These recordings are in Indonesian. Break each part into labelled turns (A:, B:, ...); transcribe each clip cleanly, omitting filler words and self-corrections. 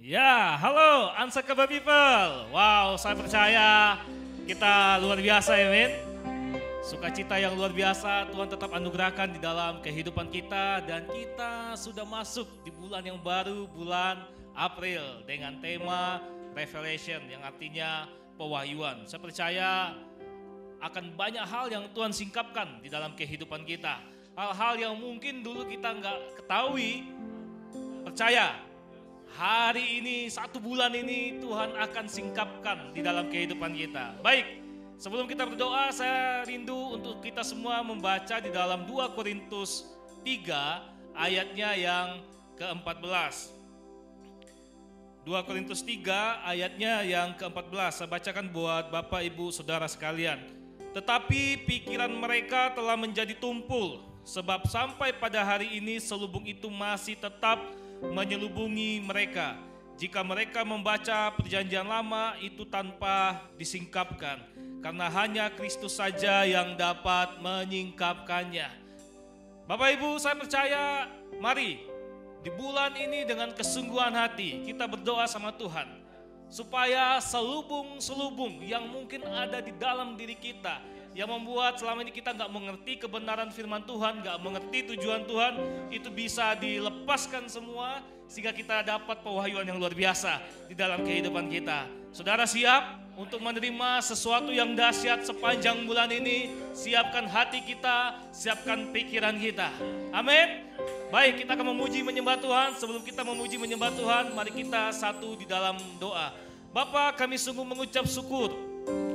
A: Ya, halo Unshakable People. Wow, saya percaya kita luar biasa ya men. Sukacita yang luar biasa Tuhan tetap anugerahkan di dalam kehidupan kita. Dan kita sudah masuk di bulan yang baru, bulan April. Dengan tema Revelation yang artinya pewahyuan. Saya percaya akan banyak hal yang Tuhan singkapkan di dalam kehidupan kita. Hal-hal yang mungkin dulu kita nggak ketahui. Percaya, hari ini, 1 bulan ini Tuhan akan singkapkan di dalam kehidupan kita. Baik, sebelum kita berdoa, saya rindu untuk kita semua membaca di dalam 2 Korintus 3 ayatnya yang ke-14. 2 Korintus 3 ayatnya yang ke-14. Saya bacakan buat Bapak Ibu Saudara sekalian. Tetapi pikiran mereka telah menjadi tumpul, sebab sampai pada hari ini selubung itu masih tetap menyelubungi mereka. Jika mereka membaca perjanjian lama itu tanpa disingkapkan, karena hanya Kristus saja yang dapat menyingkapkannya. Bapak Ibu, saya percaya, mari di bulan ini dengan kesungguhan hati kita berdoa sama Tuhan, supaya selubung-selubung yang mungkin ada di dalam diri kita, yang membuat selama ini kita gak mengerti kebenaran firman Tuhan, gak mengerti tujuan Tuhan, itu bisa dilepaskan semua sehingga kita dapat pewahyuan yang luar biasa di dalam kehidupan kita. Saudara siap untuk menerima sesuatu yang dahsyat sepanjang bulan ini? Siapkan hati kita, siapkan pikiran kita. Amin. Baik, kita akan memuji menyembah Tuhan. Sebelum kita memuji menyembah Tuhan, mari kita satu di dalam doa. Bapa, kami sungguh mengucap syukur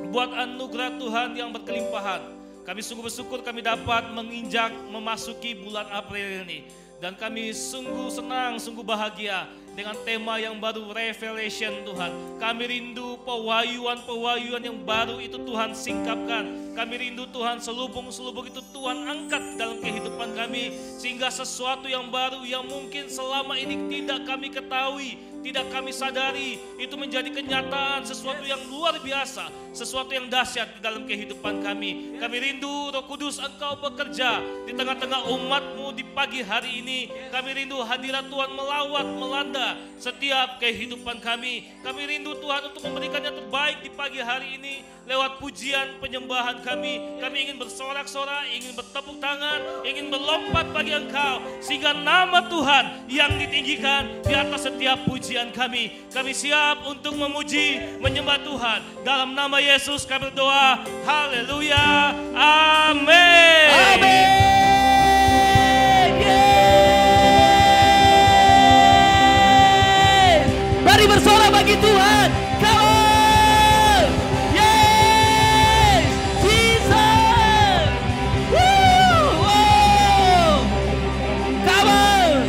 A: buat anugerah Tuhan yang berkelimpahan. Kami sungguh bersyukur kami dapat menginjak memasuki bulan April ini. Dan kami sungguh senang, sungguh bahagia dengan tema yang baru, Revelation Tuhan. Kami rindu pewahyuan-pewahyuan yang baru itu Tuhan singkapkan. Kami rindu Tuhan selubung-selubung itu Tuhan angkat dalam kehidupan kami. Sehingga sesuatu yang baru yang mungkin selama ini tidak kami ketahui, tidak kami sadari, itu menjadi kenyataan, sesuatu yang luar biasa, sesuatu yang dahsyat di dalam kehidupan kami. Kami rindu Roh Kudus Engkau bekerja di tengah-tengah umat-Mu di pagi hari ini. Kami rindu hadirat Tuhan melawat, melanda setiap kehidupan kami. Kami rindu Tuhan untuk memberikan yang terbaik di pagi hari ini lewat pujian penyembahan kami. Kami ingin bersorak-sorak, ingin bertepuk tangan, ingin melompat bagi Engkau, sehingga nama Tuhan yang ditinggikan di atas setiap pujian kami. Kami siap untuk memuji, menyembah Tuhan. Dalam nama Yesus kami berdoa. Haleluya. Amin.
B: Amin. Mari bersorak bagi Tuhan. Come on. Yes. Jesus. Woo. Come on.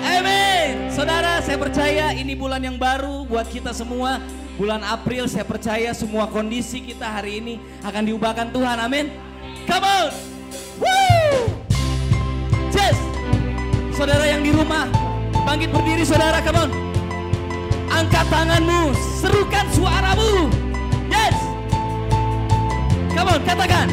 B: Amin. Saudara, saya percaya ini bulan yang baru buat kita semua. Bulan April, saya percaya semua kondisi kita hari ini akan diubahkan Tuhan. Amin. Come on. Woo. Yes. Saudara yang di rumah, bangkit berdiri saudara, come on. Angkat tanganmu, serukan suaramu. Yes. Come on, katakan.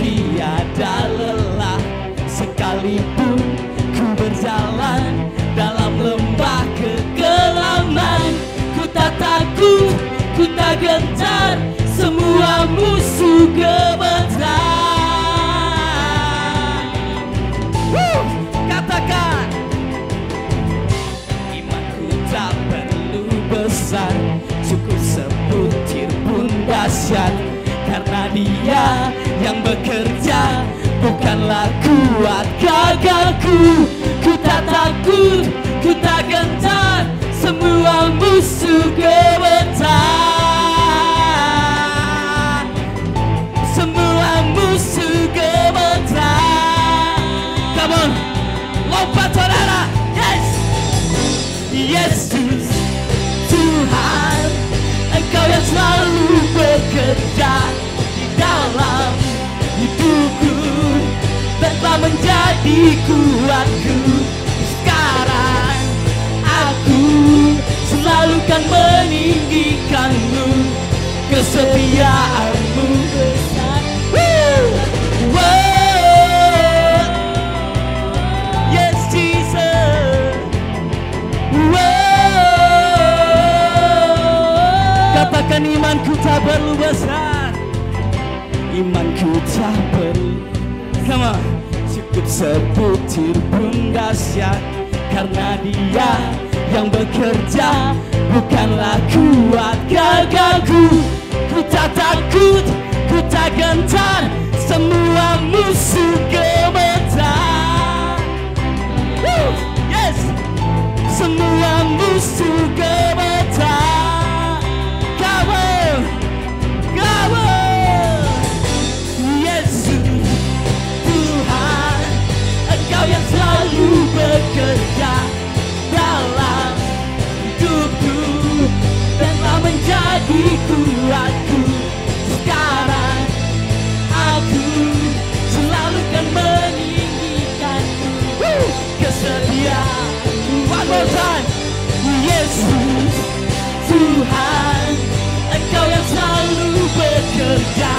B: Tiada lelah sekalipun ku berjalan dalam lembah kegelapan. Ku tak takut, ku tak gentar, semua musuh gemetar. Katakan, imanku tak perlu besar, cukup sebutir pun dahsyat. Karena Dia yang bekerja, bukanlah kuat gagahku. Ku tak takut, ku tak gentar, semua musuh gemetar. Semua musuh gemetar. Come on, lompat saudara. Yes. Yesus selalu bekerja di dalam hidupku dan telah menjadi kuatku. Sekarang aku selalu kan meninggikanmu, kesetiaanmu besar. Yes Jesus. Katakan imanku tak perlu besar, imanku tak perlu. Come on. Cukup sebutir pun dahsyat, karena Dia yang bekerja, bukanlah kuat gagalku. Ku tak takut, ku tak gentar, semua musuh gemetar. Yes, semua musuh gemetar. Kamu, kamu, Yesus Tuhan, Engkau yang selalu bekerja dalam hidupku dan telah menjadi kuatku. Sekarang aku selalu kan meninggikanmu, kesetiaanmu. One more time. Yesus Tuhan, Engkau yang selalu bekerja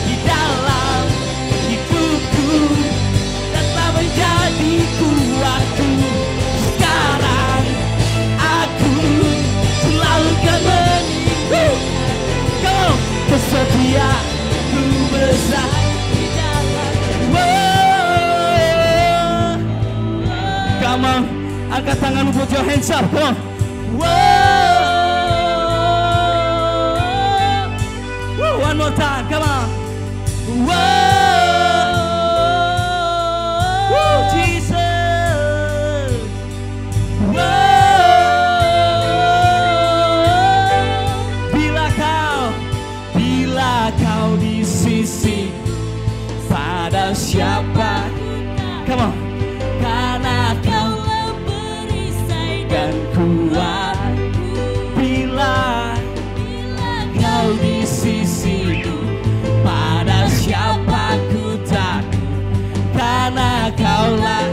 B: di dalam hidupku dan telah menjadi kuatku. Sekarang aku selalu kan meninggikanmu, kesetiaanmu besar di dalam. Come on, angkat tanganmu, put your hands up, come on. One more time, come on. Jesus. Bila kau di sisi, pada siapa? Come on. Karena kau berisai dan kuat. Bila kau di sisiku, pada siapa ku takut? Karena kaulah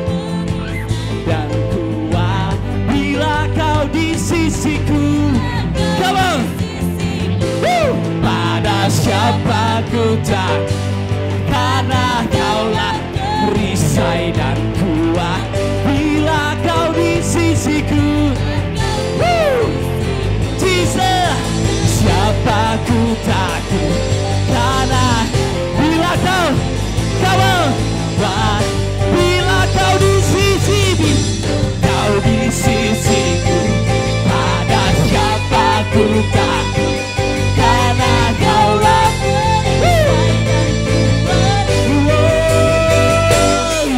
B: dan kuat. Bila kau di sisiku, come on. Pada siapa ku takut? Karena kaulah perisai dan kuat. Bila kau di sisiku, Jesus, siapa ku takut? Karena bila kau, come on, bila kau di sisiku, kau di sisiku, pada siapa ku takut? Karena kaulah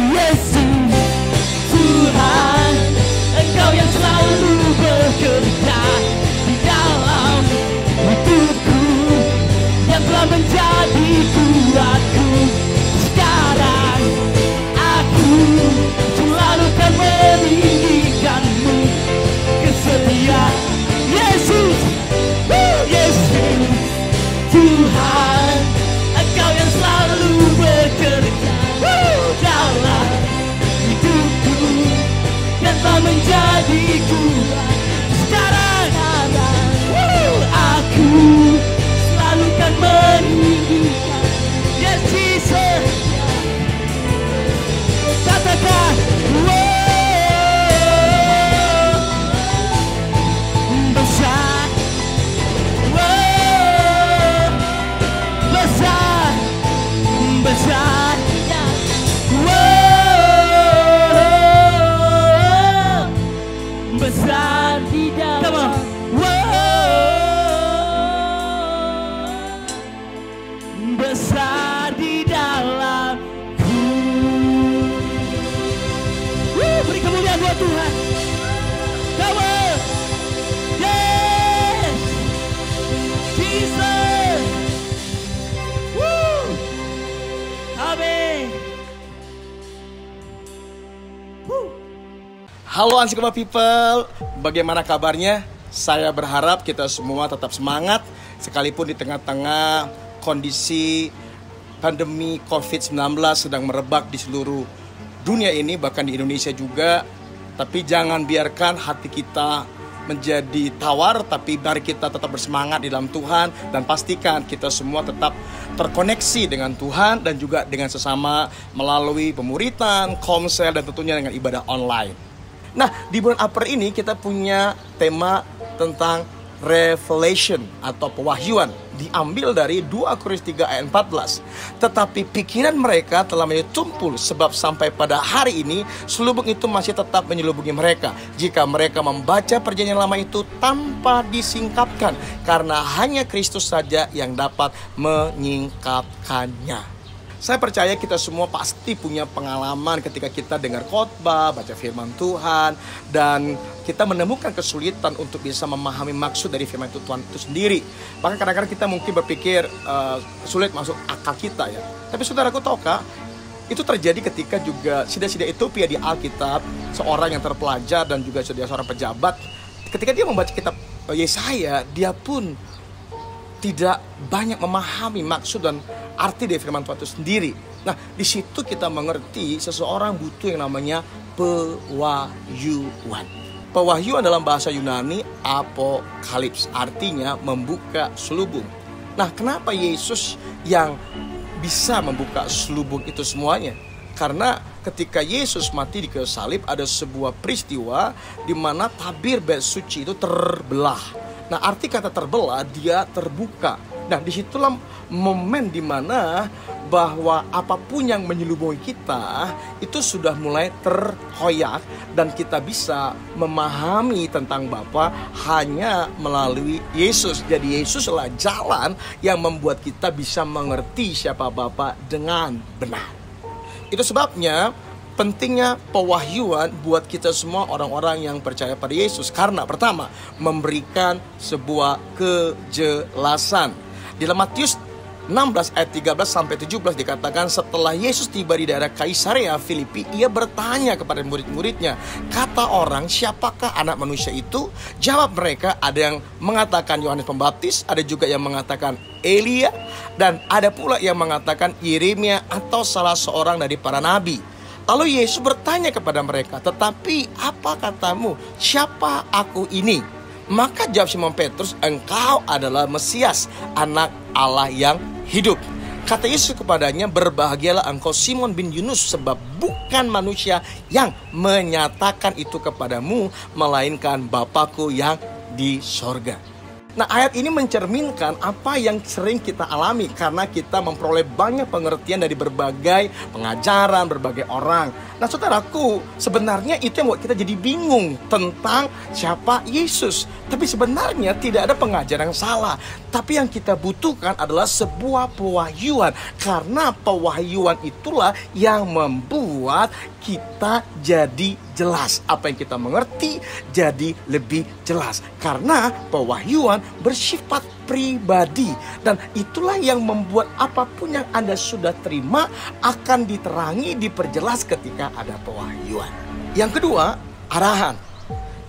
B: Yesus Tuhan, Engkau yang selalu bekerja di dalam hidupku yang telah menjadi kuatku. Sekarang aku selalu kan meninggikanmu, kesetiaan Yesus. Yesus Tuhan, Engkau yang selalu bekerja dalam hidupku dan telah menjadi kuat. Sekarang aku selalu kan meninggikan. Yes Jesus. Katakan besar, besar, besar, besar di dalam. Besar di dalamku. Beri kemuliaan buat Tuhan. Come on. Yes. Jesus. Amin.
C: Halo Ansikema People, bagaimana kabarnya? Saya berharap kita semua tetap semangat sekalipun di tengah-tengah kondisi pandemi COVID-19 sedang merebak di seluruh dunia ini, bahkan di Indonesia juga. Tapi jangan biarkan hati kita menjadi tawar, tapi mari kita tetap bersemangat di dalam Tuhan. Dan pastikan kita semua tetap terkoneksi dengan Tuhan dan juga dengan sesama melalui pemuritan, komsel, dan tentunya dengan ibadah online. Nah, di bulan April ini kita punya tema tentang Revelation atau pewahyuan, diambil dari 2 Korintus 3 ayat 14. Tetapi pikiran mereka telah menjadi tumpul, sebab sampai pada hari ini selubung itu masih tetap menyelubungi mereka, jika mereka membaca perjanjian lama itu tanpa disingkapkan, karena hanya Kristus saja yang dapat menyingkapkannya. Saya percaya kita semua pasti punya pengalaman ketika kita dengar khotbah, baca firman Tuhan, dan kita menemukan kesulitan untuk bisa memahami maksud dari firman Tuhan itu sendiri. Bahkan kadang-kadang kita mungkin berpikir sulit masuk akal kita ya. Tapi saudaraku tahukah, itu terjadi ketika juga sida-sida Etiopia di Alkitab, seorang yang terpelajar dan juga seorang pejabat, ketika dia membaca kitab Yesaya, dia pun tidak banyak memahami maksud dan arti dari firman Tuhan itu sendiri. Nah, di situ kita mengerti seseorang butuh yang namanya pewahyuan. Pewahyuan dalam bahasa Yunani apokalips, artinya membuka selubung. Nah, kenapa Yesus yang bisa membuka selubung itu semuanya? Karena ketika Yesus mati di kayu salib, ada sebuah peristiwa di mana tabir bait suci itu terbelah. Nah, arti kata terbelah, dia terbuka. Nah, disitulah momen dimana bahwa apapun yang menyelubungi kita itu sudah mulai terkoyak, dan kita bisa memahami tentang Bapa hanya melalui Yesus. Jadi Yesuslah jalan yang membuat kita bisa mengerti siapa Bapa dengan benar. Itu sebabnya pentingnya pewahyuan buat kita semua orang-orang yang percaya pada Yesus. Karena pertama, memberikan sebuah kejelasan. Di dalam Matius 16 ayat 13 sampai 17 dikatakan, setelah Yesus tiba di daerah Kaisarea Filipi, ia bertanya kepada murid-muridnya, kata orang, siapakah anak manusia itu? Jawab mereka, ada yang mengatakan Yohanes Pembaptis, ada juga yang mengatakan Elia, dan ada pula yang mengatakan Yeremia atau salah seorang dari para nabi. Lalu Yesus bertanya kepada mereka, tetapi apa katamu, siapa aku ini? Maka jawab Simon Petrus, engkau adalah Mesias, anak Allah yang hidup. Kata Yesus kepadanya, berbahagialah engkau Simon bin Yunus, sebab bukan manusia yang menyatakan itu kepadamu, melainkan Bapa-Ku yang di sorga. Nah, ayat ini mencerminkan apa yang sering kita alami karena kita memperoleh banyak pengertian dari berbagai pengajaran, berbagai orang. Nah, saudaraku, sebenarnya itu yang buat kita jadi bingung tentang siapa Yesus. Tapi sebenarnya tidak ada pengajaran yang salah. Tapi yang kita butuhkan adalah sebuah pewahyuan. Karena pewahyuan itulah yang membuat kita jadi jelas. Apa yang kita mengerti jadi lebih jelas. Karena pewahyuan bersifat pribadi. Dan itulah yang membuat apapun yang Anda sudah terima akan diterangi, diperjelas ketika ada pewahyuan. Yang kedua, arahan.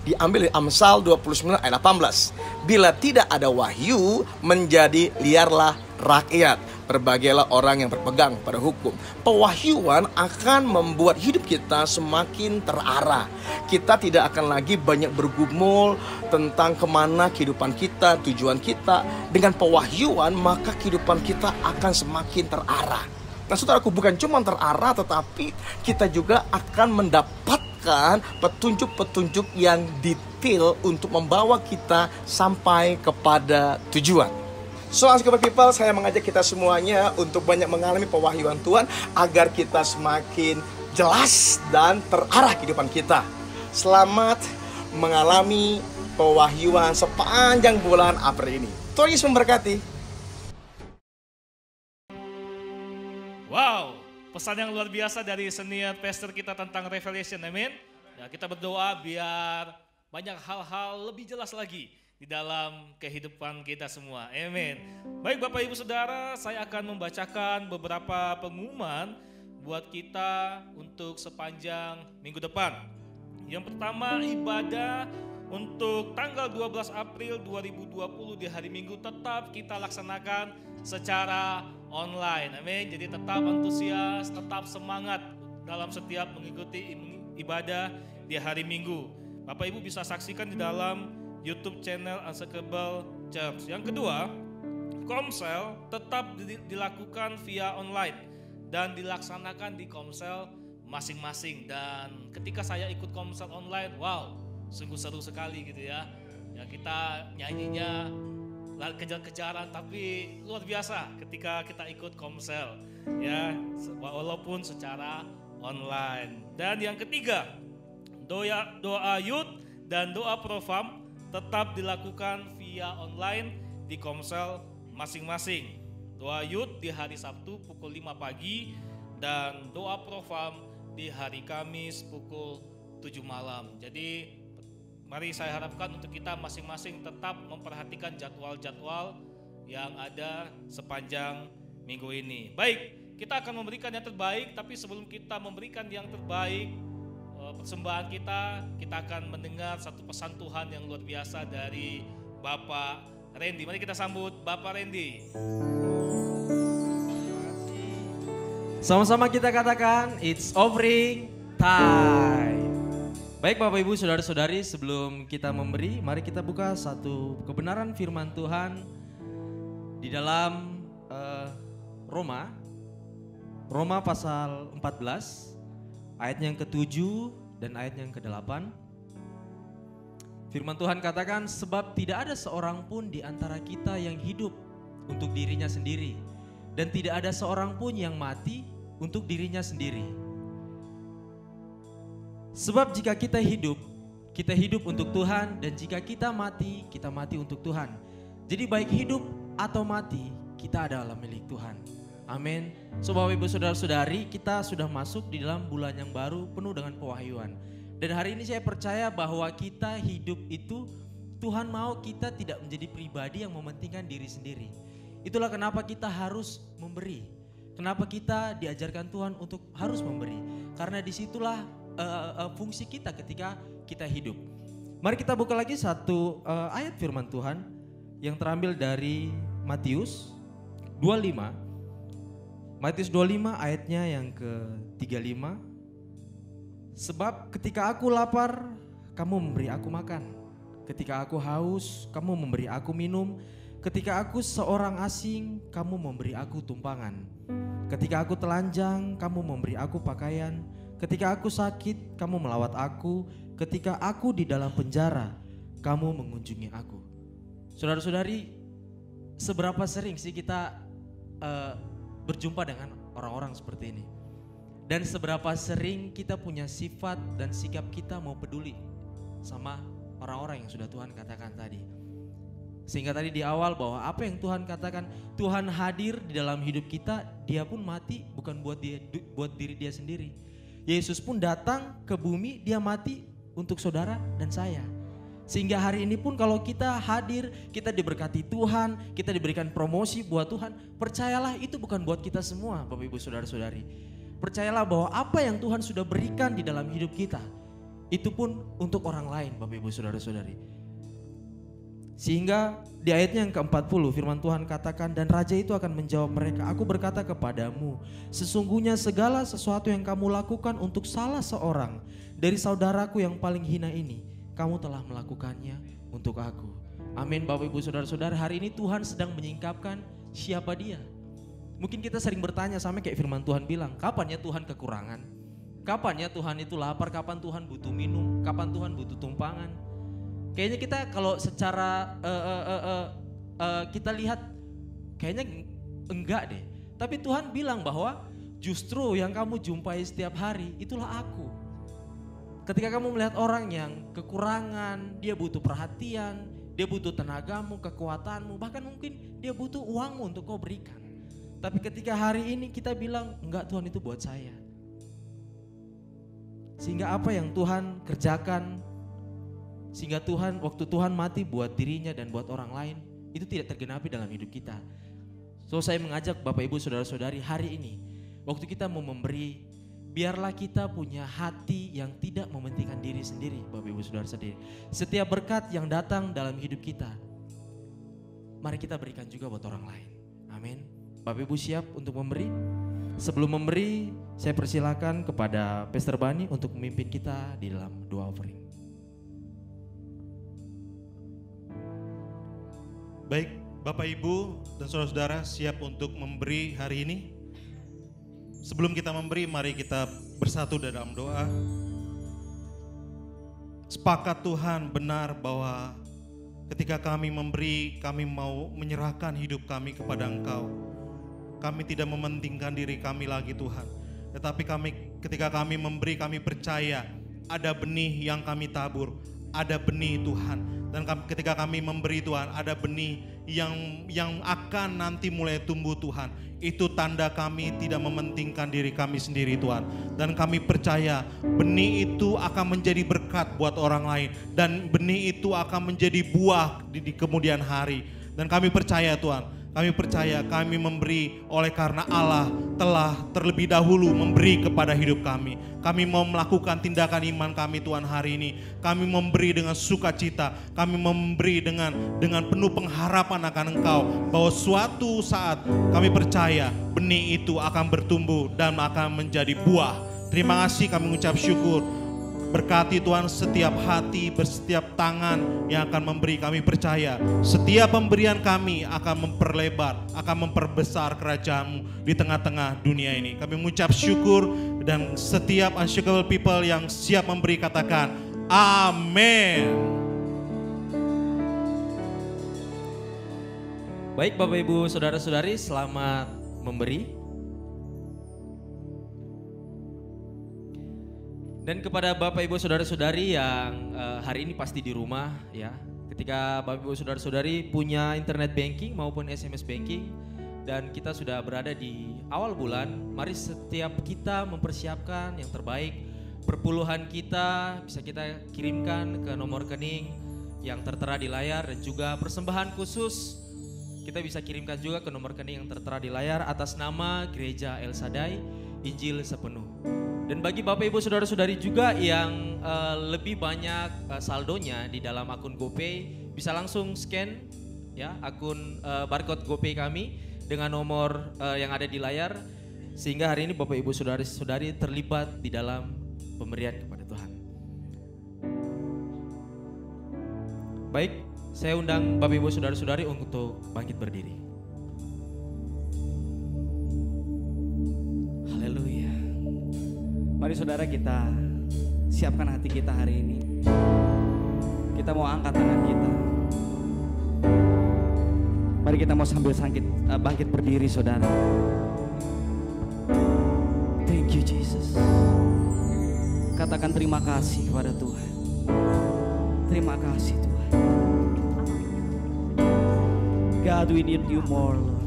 C: Diambil dari Amsal 29 ayat 18. Bila tidak ada wahyu, menjadi liarlah rakyat. Berbahagialah orang yang berpegang pada hukum. Pewahyuan akan membuat hidup kita semakin terarah. Kita tidak akan lagi banyak bergumul tentang kemana kehidupan kita, tujuan kita. Dengan pewahyuan, maka kehidupan kita akan semakin terarah. Nah, saudaraku, bukan cuma terarah, tetapi kita juga akan mendapatkan petunjuk-petunjuk yang detail untuk membawa kita sampai kepada tujuan. So, Unstoppable People, saya mengajak kita semuanya untuk banyak mengalami pewahyuan Tuhan agar kita semakin jelas dan terarah kehidupan kita. Selamat mengalami pewahyuan sepanjang bulan April ini. Tuhan Yesus memberkati.
A: Wow, pesan yang luar biasa dari senior pastor kita tentang Revelation, amin. Ya, kita berdoa biar banyak hal-hal lebih jelas lagi di dalam kehidupan kita semua, amin. Baik Bapak Ibu Saudara, saya akan membacakan beberapa pengumuman buat kita untuk sepanjang minggu depan. Yang pertama, ibadah untuk tanggal 12 April 2020 di hari Minggu tetap kita laksanakan secara online. Amin. Jadi tetap antusias, tetap semangat dalam setiap mengikuti ibadah di hari Minggu. Bapak Ibu bisa saksikan di dalam YouTube channel Unshakable Church. Yang kedua, komsel tetap dilakukan via online dan dilaksanakan di komsel masing-masing. Dan ketika saya ikut komsel online, wow, sungguh seru sekali gitu ya. Ya kita nyanyinya kejar-kejaran tapi luar biasa ketika kita ikut komsel ya, walaupun secara online. Dan yang ketiga, doa youth dan doa profam tetap dilakukan via online di komsel masing-masing. Doa youth di hari Sabtu pukul 5 pagi dan doa profam di hari Kamis pukul 7 malam. Jadi mari saya harapkan untuk kita masing-masing tetap memperhatikan jadwal-jadwal yang ada sepanjang minggu ini. Baik, kita akan memberikan yang terbaik, tapi sebelum kita memberikan yang terbaik, persembahan kita akan mendengar satu pesan Tuhan yang luar biasa dari Bapak Randy. Mari kita sambut Bapak Randy.
D: Sama-sama kita katakan, it's offering time. Baik Bapak Ibu Saudara-saudari, sebelum kita memberi, mari kita buka satu kebenaran firman Tuhan di dalam Roma pasal 14 ayat yang ke-7 dan ayat yang ke-8. Firman Tuhan katakan, sebab tidak ada seorang pun di antara kita yang hidup untuk dirinya sendiri, dan tidak ada seorang pun yang mati untuk dirinya sendiri. Sebab jika kita hidup untuk Tuhan, dan jika kita mati untuk Tuhan. Jadi baik hidup atau mati, kita adalah milik Tuhan. Amin. So Bapak Ibu Saudara-saudari, kita sudah masuk di dalam bulan yang baru penuh dengan pewahyuan. Dan hari ini saya percaya bahwa kita hidup itu, Tuhan mau kita tidak menjadi pribadi yang mementingkan diri sendiri. Itulah kenapa kita harus memberi. Kenapa kita diajarkan Tuhan untuk harus memberi. Karena disitulah fungsi kita ketika kita hidup. Mari kita buka lagi satu ayat firman Tuhan yang terambil dari Matius 25. Matius 25 ayatnya yang ke-35. Sebab ketika aku lapar, kamu memberi aku makan. Ketika aku haus, kamu memberi aku minum. Ketika aku seorang asing, kamu memberi aku tumpangan. Ketika aku telanjang, kamu memberi aku pakaian. Ketika aku sakit, kamu melawat aku. Ketika aku di dalam penjara, kamu mengunjungi aku. Saudara-saudari, seberapa sering sih kita berjumpa dengan orang-orang seperti ini? Dan seberapa sering kita punya sifat dan sikap kita mau peduli sama orang-orang yang sudah Tuhan katakan tadi. Sehingga tadi di awal bahwa apa yang Tuhan katakan, Tuhan hadir di dalam hidup kita, dia pun mati bukan buat diri dia sendiri. Yesus pun datang ke bumi, dia mati untuk saudara dan saya. Sehingga hari ini pun kalau kita hadir, kita diberkati Tuhan, kita diberikan promosi buat Tuhan. Percayalah itu bukan buat kita semua Bapak Ibu Saudara-saudari. Percayalah bahwa apa yang Tuhan sudah berikan di dalam hidup kita, itu pun untuk orang lain Bapak Ibu Saudara-saudari. Sehingga di ayatnya yang ke-40 firman Tuhan katakan, dan raja itu akan menjawab mereka, aku berkata kepadamu, sesungguhnya segala sesuatu yang kamu lakukan untuk salah seorang dari saudaraku yang paling hina ini, kamu telah melakukannya untuk aku. Amin Bapak Ibu Saudara-saudara, hari ini Tuhan sedang menyingkapkan siapa dia. Mungkin kita sering bertanya sama kayak firman Tuhan bilang, kapan ya Tuhan kekurangan? Kapan ya Tuhan itu lapar? Kapan Tuhan butuh minum? Kapan Tuhan butuh tumpangan? Kayaknya kita kalau secara kita lihat kayaknya enggak deh. Tapi Tuhan bilang bahwa justru yang kamu jumpai setiap hari itulah aku. Ketika kamu melihat orang yang kekurangan, dia butuh perhatian, dia butuh tenagamu, kekuatanmu, bahkan mungkin dia butuh uangmu untuk kau berikan. Tapi ketika hari ini kita bilang, enggak Tuhan itu buat saya. Sehingga apa yang Tuhan kerjakan, sehingga Tuhan, waktu Tuhan mati buat dirinya dan buat orang lain, itu tidak tergenapi dalam hidup kita. So saya mengajak Bapak Ibu Saudara-saudari hari ini, waktu kita mau memberi, biarlah kita punya hati yang tidak mementingkan diri sendiri, Bapak Ibu Saudara sendiri. Setiap berkat yang datang dalam hidup kita, mari kita berikan juga buat orang lain. Amin. Bapak Ibu siap untuk memberi? Sebelum memberi, saya persilakan kepada Pastor Bani untuk memimpin kita di dalam doa offering.
E: Baik, Bapak Ibu dan saudara-saudara siap untuk memberi hari ini? Sebelum kita memberi, mari kita bersatu dalam doa. Sepakat Tuhan benar bahwa ketika kami memberi, kami mau menyerahkan hidup kami kepada Engkau. Kami tidak mementingkan diri kami lagi Tuhan. Tetapi ketika kami memberi, kami percaya ada benih yang kami tabur. Ada benih Tuhan. Dan ketika kami memberi Tuhan, ada benih yang akan nanti mulai tumbuh Tuhan. Itu tanda kami tidak mementingkan diri kami sendiri Tuhan. Dan kami percaya benih itu akan menjadi berkat buat orang lain. Dan benih itu akan menjadi buah di kemudian hari. Dan kami percaya Tuhan, kami percaya kami memberi oleh karena Allah telah terlebih dahulu memberi kepada hidup kami. Kami mau melakukan tindakan iman kami Tuhan hari ini. Kami memberi dengan sukacita. Kami memberi dengan penuh pengharapan akan Engkau. Bahwa suatu saat kami percaya benih itu akan bertumbuh dan akan menjadi buah. Terima kasih, kami mengucap syukur. Berkati Tuhan setiap hati, setiap tangan yang akan memberi. Kami percaya setiap pemberian kami akan memperlebar, akan memperbesar kerajaan-Mu di tengah-tengah dunia ini. Kami mengucap syukur, dan setiap unshakable people yang siap memberi katakan amin.
D: Baik Bapak Ibu Saudara-saudari, selamat memberi. Dan kepada Bapak Ibu Saudara-saudari yang hari ini pasti di rumah ya. Ketika Bapak Ibu Saudara-saudari punya internet banking maupun SMS banking dan kita sudah berada di awal bulan, mari setiap kita mempersiapkan yang terbaik. Perpuluhan kita bisa kita kirimkan ke nomor rekening yang tertera di layar, dan juga persembahan khusus kita bisa kirimkan juga ke nomor rekening yang tertera di layar atas nama Gereja El Shaddai Injil Sepenuh. Dan bagi Bapak Ibu Saudara-saudari juga yang lebih banyak saldonya di dalam akun GoPay, bisa langsung scan ya akun barcode GoPay kami dengan nomor yang ada di layar, sehingga hari ini Bapak Ibu Saudara-saudari terlibat di dalam pemberian kepada Tuhan. Baik, saya undang Bapak Ibu Saudara-saudari untuk bangkit berdiri.
B: Haleluya. Mari saudara, kita siapkan hati kita hari ini. Kita mau angkat tangan kita. Mari kita mau sambil bangkit berdiri saudara. Thank you Jesus. Katakan terima kasih kepada Tuhan. Terima kasih Tuhan. God, we need you more Lord.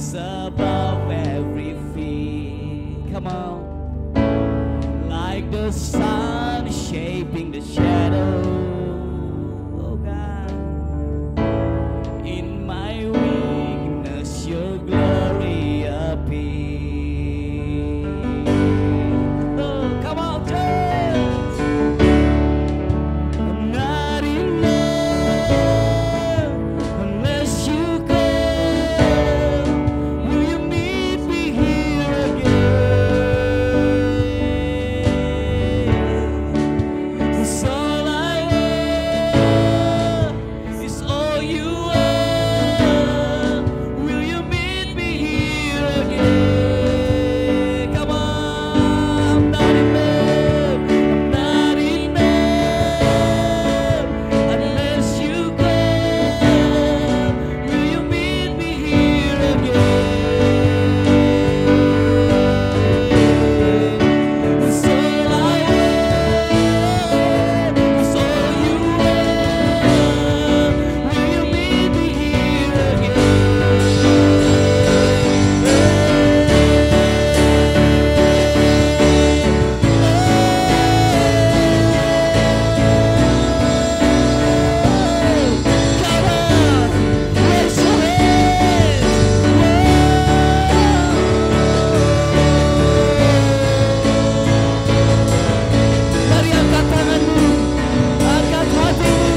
B: is above every fear. Come on. Like the sun shaping the shadow. Oh God. In my weakness, your glory appears. Oh, come on, church. I'm not enough unless you come. Will you meet me here again? It's all I want. It's all you are. Will you meet me here again? Come on, I'm not enough. I'm not enough unless you come. Will you meet me here again? It's all I want. It's all you are. Will you meet me here Mari angkat tanganmu, angkat hatimu.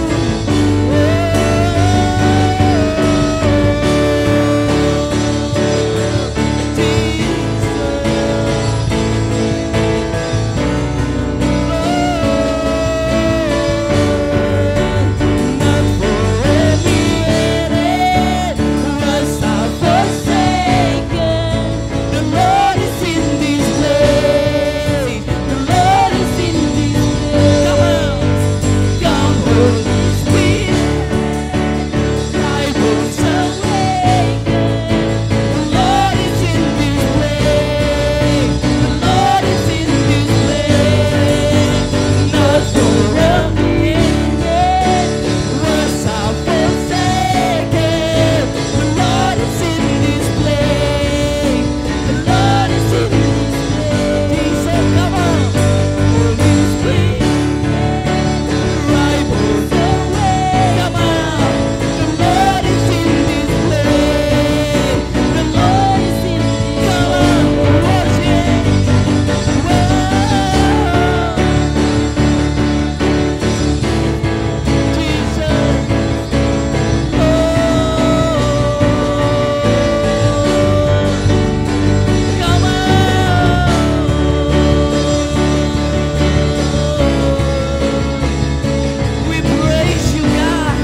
B: We praise you, God.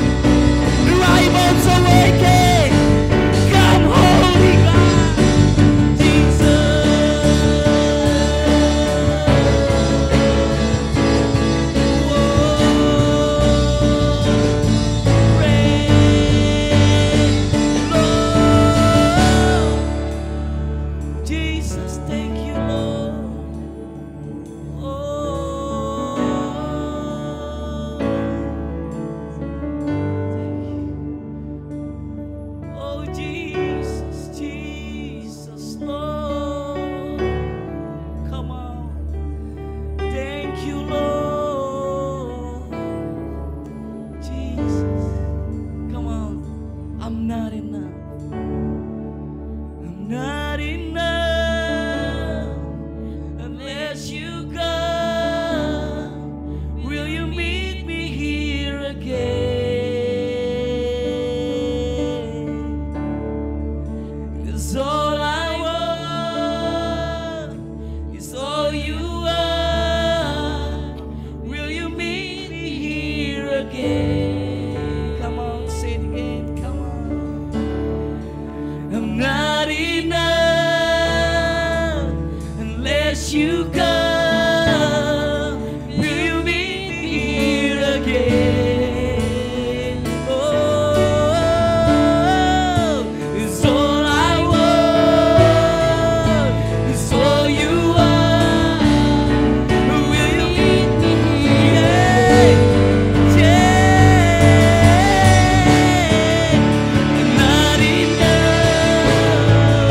B: Rivals awaken. Come, Holy God. Jesus. Lord. Jesus, thank you, Lord. Oh, Jesus, Jesus, Lord. Come on. Thank you, Lord. Jesus. Come on. I'm not enough. I'm not enough unless you come. Will you meet me here again? It's all I want. It's all you are. Will you meet me here again? Come on, say it again. Come on. I'm not enough unless you come. Will you meet me here again? Oh, it's all I want. It's all you are. Will you meet me here? Yeah. I'm not enough.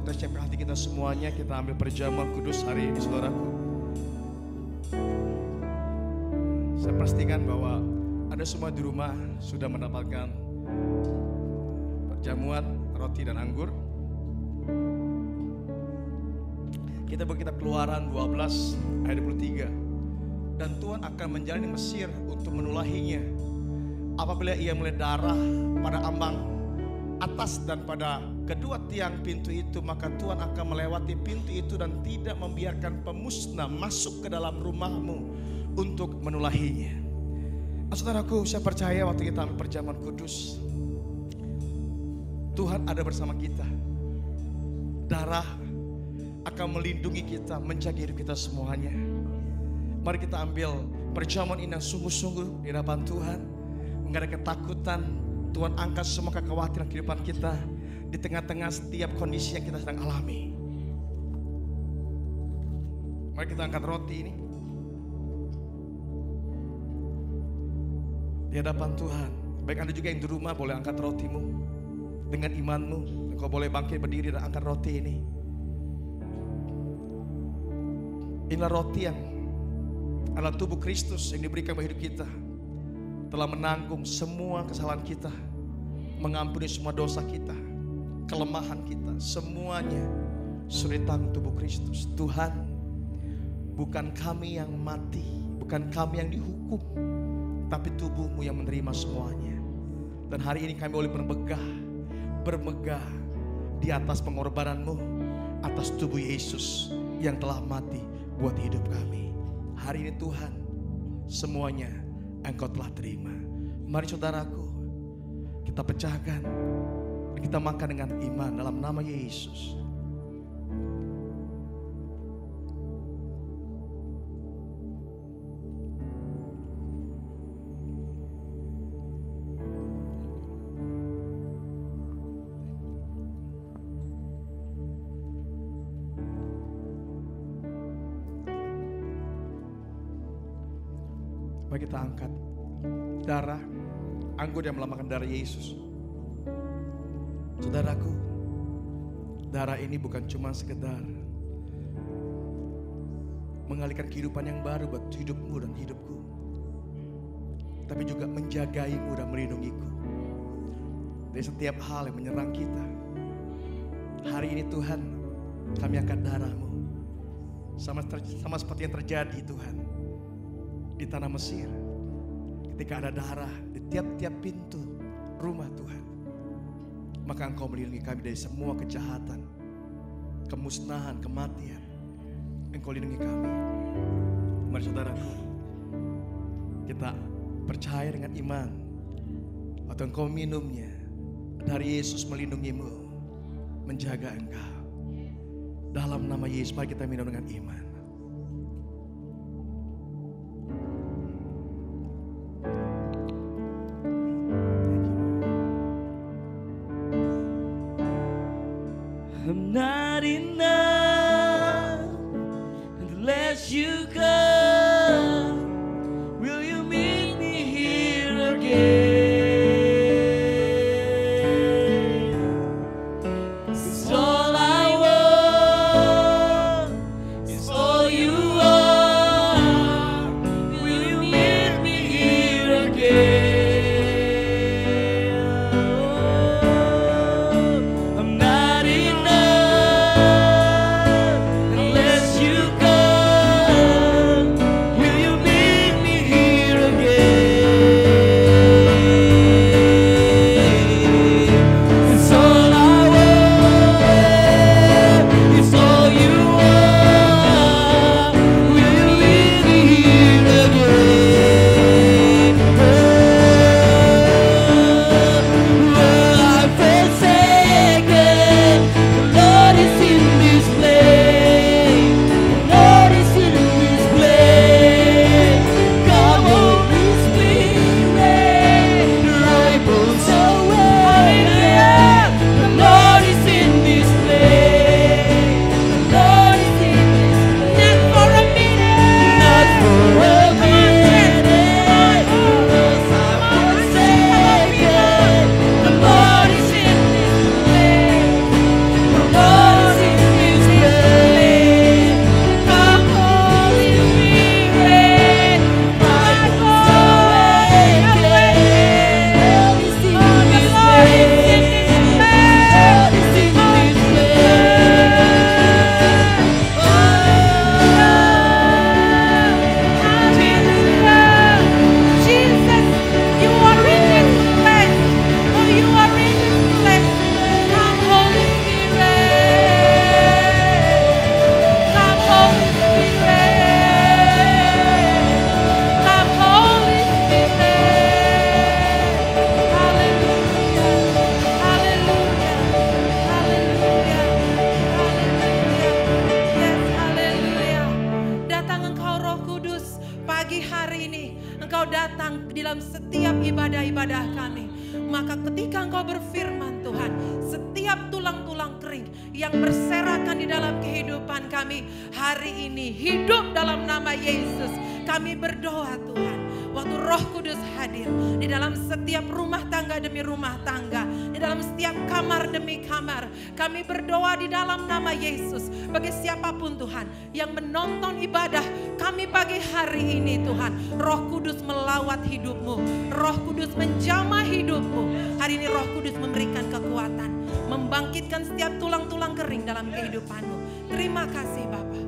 C: kita siapkan hati kita semuanya, kita ambil perjamuan kudus hari ini saudaraku. Saya pastikan bahwa ada semua di rumah sudah mendapatkan perjamuan roti dan anggur. Kita berkitab Keluaran 12 ayat 23. Dan Tuhan akan menjalani Mesir untuk menulahinya. Apabila ia melihat darah pada ambang atas dan pada kedua tiang pintu itu, maka Tuhan akan melewati pintu itu dan tidak membiarkan pemusnah masuk ke dalam rumahmu untuk menulahinya. Nah, saudaraku, saya percaya waktu kita ambil perjamuan kudus, Tuhan ada bersama kita. Darah akan melindungi kita, menjaga hidup kita semuanya. Mari kita ambil perjamuan ini yang sungguh-sungguh di hadapan Tuhan. Enggak ada ketakutan. Tuhan angkat semua kekhawatiran kehidupan kita di tengah-tengah setiap kondisi yang kita sedang alami. Mari kita angkat roti ini di hadapan Tuhan. Baik Anda juga yang di rumah boleh angkat rotimu dengan imanmu. Engkau boleh bangkit berdiri dan angkat roti ini. Inilah roti yang adalah tubuh Kristus yang diberikan bagi hidup kita. Telah menanggung semua kesalahan kita, mengampuni semua dosa kita, kelemahan kita, semuanya sudah ditanggung tubuh Kristus. Tuhan, bukan kami yang mati, bukan kami yang dihukum, tapi tubuhmu yang menerima semuanya. Dan hari ini kami boleh bermegah di atas pengorbananmu, atas tubuh Yesus yang telah mati buat hidup kami. Hari ini Tuhan, semuanya Engkau telah terima. Mari saudaraku, kita pecahkan dan kita makan dengan iman dalam nama Yesus. Mari kita angkat darah anggur yang melambangkan darah Yesus. Saudaraku, darah ini bukan cuma sekedar mengalihkan kehidupan yang baru buat hidupmu dan hidupku, tapi juga menjagaimu dan melindungiku dari setiap hal yang menyerang kita. Hari ini Tuhan, kami angkat darah-Mu sama seperti yang terjadi Tuhan di tanah Mesir, ketika ada darah di tiap-tiap pintu rumah Tuhan, maka Engkau melindungi kami dari semua kejahatan, kemusnahan, kematian. Engkau lindungi kami. Mari saudaraku, kita percaya dengan iman, atau engkau minumnya, dari Yesus melindungimu, menjaga engkau. Dalam nama Yesus, mari kita minum dengan iman.
B: I'm not enough unless you come. Will you meet me here again? 'Cause all I want is all you are. Will you meet me here again? I'm not enough unless you come.
F: berfirman Tuhan, setiap tulang-tulang kering yang berserakan di dalam kehidupan kami hari ini hidup dalam nama Yesus. Kami berdoa Tuhan, waktu Roh Kudus hadir di dalam setiap rumah tangga demi rumah tangga, di dalam setiap kamar demi kamar, kami berdoa di dalam nama Yesus. Bagi siapapun Tuhan yang menonton ibadah kami pagi hari ini Tuhan, Roh Kudus melawat hidupmu, Roh Kudus menjamah hidupmu. Hari ini Roh Kudus memberikan kekuatan, membangkitkan setiap tulang-tulang kering dalam kehidupanmu. Terima kasih Bapa.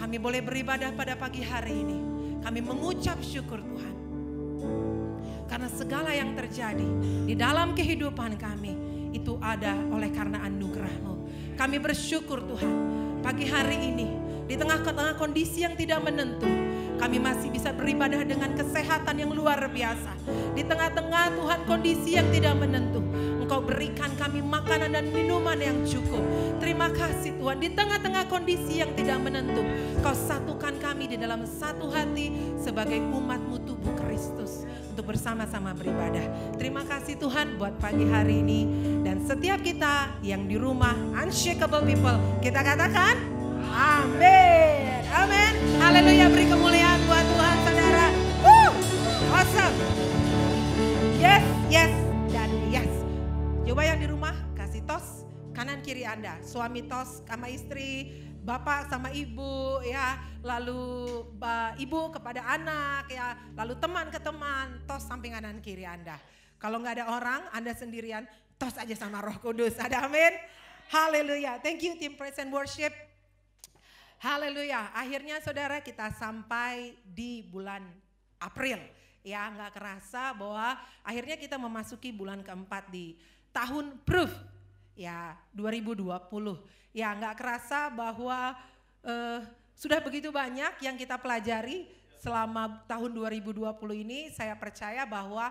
F: Kami boleh beribadah pada pagi hari ini. Kami mengucap syukur Tuhan. Karena segala yang terjadi di dalam kehidupan kami itu ada oleh karena anugerah-Mu. Kami bersyukur Tuhan, pagi hari ini di tengah-tengah kondisi yang tidak menentu, kami masih bisa beribadah dengan kesehatan yang luar biasa. Di tengah-tengah Tuhan kondisi yang tidak menentu, Engkau berikan kami makanan dan minuman yang cukup. Terima kasih Tuhan, di tengah-tengah kondisi yang tidak menentu, Kau satukan kami di dalam satu hati sebagai umat-Mu tubuh Kristus untuk bersama-sama beribadah. Terima kasih Tuhan buat pagi hari ini, dan setiap kita yang di rumah Unshakable People, kita katakan amin. Amin. Haleluya, beri kemuliaan buat Tuhan saudara. Awesome. Yes, yes, dan yes. Coba yang di rumah kasih tos kanan kiri Anda. Suami tos sama istri, bapak sama ibu ya, lalu ibu kepada anak ya, lalu teman ke teman, tos samping kanan kiri Anda. Kalau nggak ada orang, Anda sendirian, tos aja sama Roh Kudus. Ada amin. Haleluya. Thank you tim Praise and Worship. Haleluya. Akhirnya saudara kita sampai di bulan April. Ya nggak kerasa bahwa akhirnya kita memasuki bulan keempat di tahun proof ya 2020. Ya nggak kerasa bahwa sudah begitu banyak yang kita pelajari selama tahun 2020 ini. Saya percaya bahwa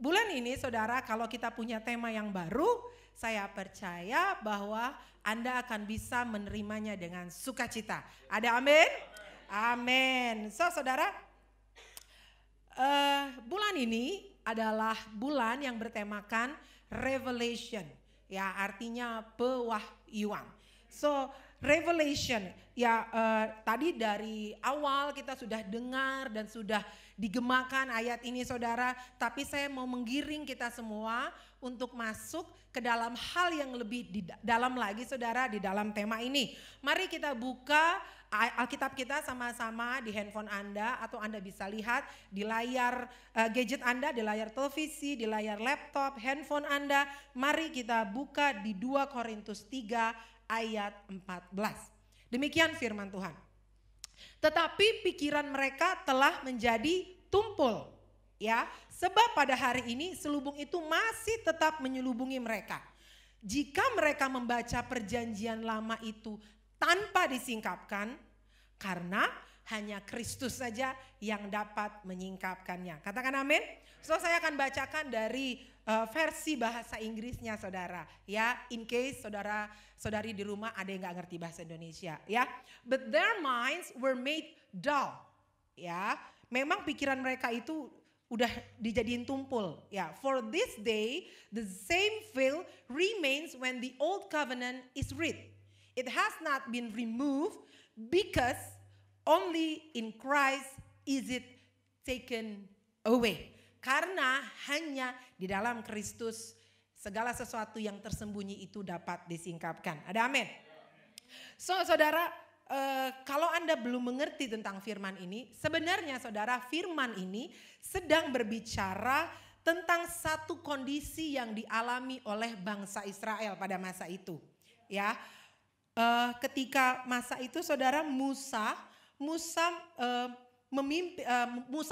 F: bulan ini saudara kalau kita punya tema yang baru, saya percaya bahwa Anda akan bisa menerimanya dengan sukacita. Ada amin? Amin. So saudara, bulan ini adalah bulan yang bertemakan Revelation. Ya artinya pewahyuan. So Revelation ya tadi dari awal kita sudah dengar dan sudah digemakan ayat ini saudara. Tapi saya mau menggiring kita semua untuk masuk ke dalam hal yang lebih dalam lagi saudara di dalam tema ini. Mari kita buka Alkitab kita sama-sama di handphone Anda, atau Anda bisa lihat di layar gadget Anda, di layar televisi, di layar laptop, handphone Anda. Mari kita buka di 2 Korintus 3 ayat 14. Demikian firman Tuhan. Tetapi pikiran mereka telah menjadi tumpul. Ya, sebab pada hari ini selubung itu masih tetap menyelubungi mereka. Jika mereka membaca perjanjian lama itu tanpa disingkapkan, karena hanya Kristus saja yang dapat menyingkapkannya. Katakan amin. So saya akan bacakan dari versi bahasa Inggrisnya saudara. Ya, in case saudara-saudari di rumah ada yang gak ngerti bahasa Indonesia. Ya, but their minds were made dull. Ya, memang pikiran mereka itu udah dijadiin tumpul. Ya, for this day the same veil remains when the old covenant is read. It has not been removed because only in Christ is it taken away. Karena hanya di dalam Kristus segala sesuatu yang tersembunyi itu dapat disingkapkan. Ada amin. So saudara, kalau Anda belum mengerti tentang firman ini, sebenarnya saudara firman ini sedang berbicara tentang satu kondisi yang dialami oleh bangsa Israel pada masa itu. Ya. Ketika masa itu saudara Musa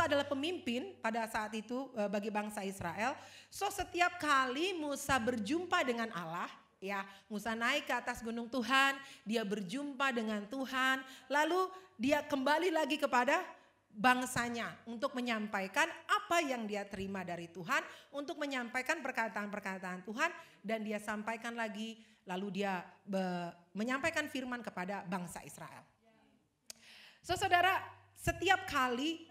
F: adalah pemimpin pada saat itu bagi bangsa Israel. So setiap kali Musa berjumpa dengan Allah, ya Musa naik ke atas gunung Tuhan, dia berjumpa dengan Tuhan, lalu dia kembali lagi kepada bangsanya untuk menyampaikan apa yang dia terima dari Tuhan, untuk menyampaikan perkataan-perkataan Tuhan, dan dia sampaikan lagi. Lalu dia menyampaikan firman kepada bangsa Israel. So saudara, setiap kali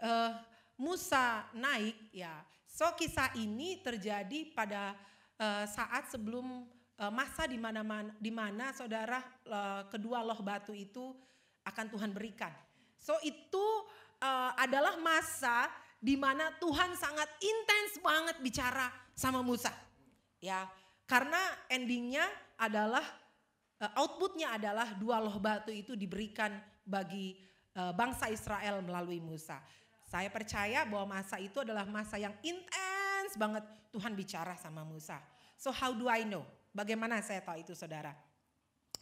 F: Musa naik, ya, so kisah ini terjadi pada saat sebelum masa di mana saudara kedua loh batu itu akan Tuhan berikan. So itu adalah masa di mana Tuhan sangat intens banget bicara sama Musa. Ya, karena endingnya adalah outputnya adalah dua loh batu itu diberikan bagi bangsa Israel melalui Musa. Saya percaya bahwa masa itu adalah masa yang intens banget Tuhan bicara sama Musa. So how do I know? Bagaimana saya tahu itu saudara?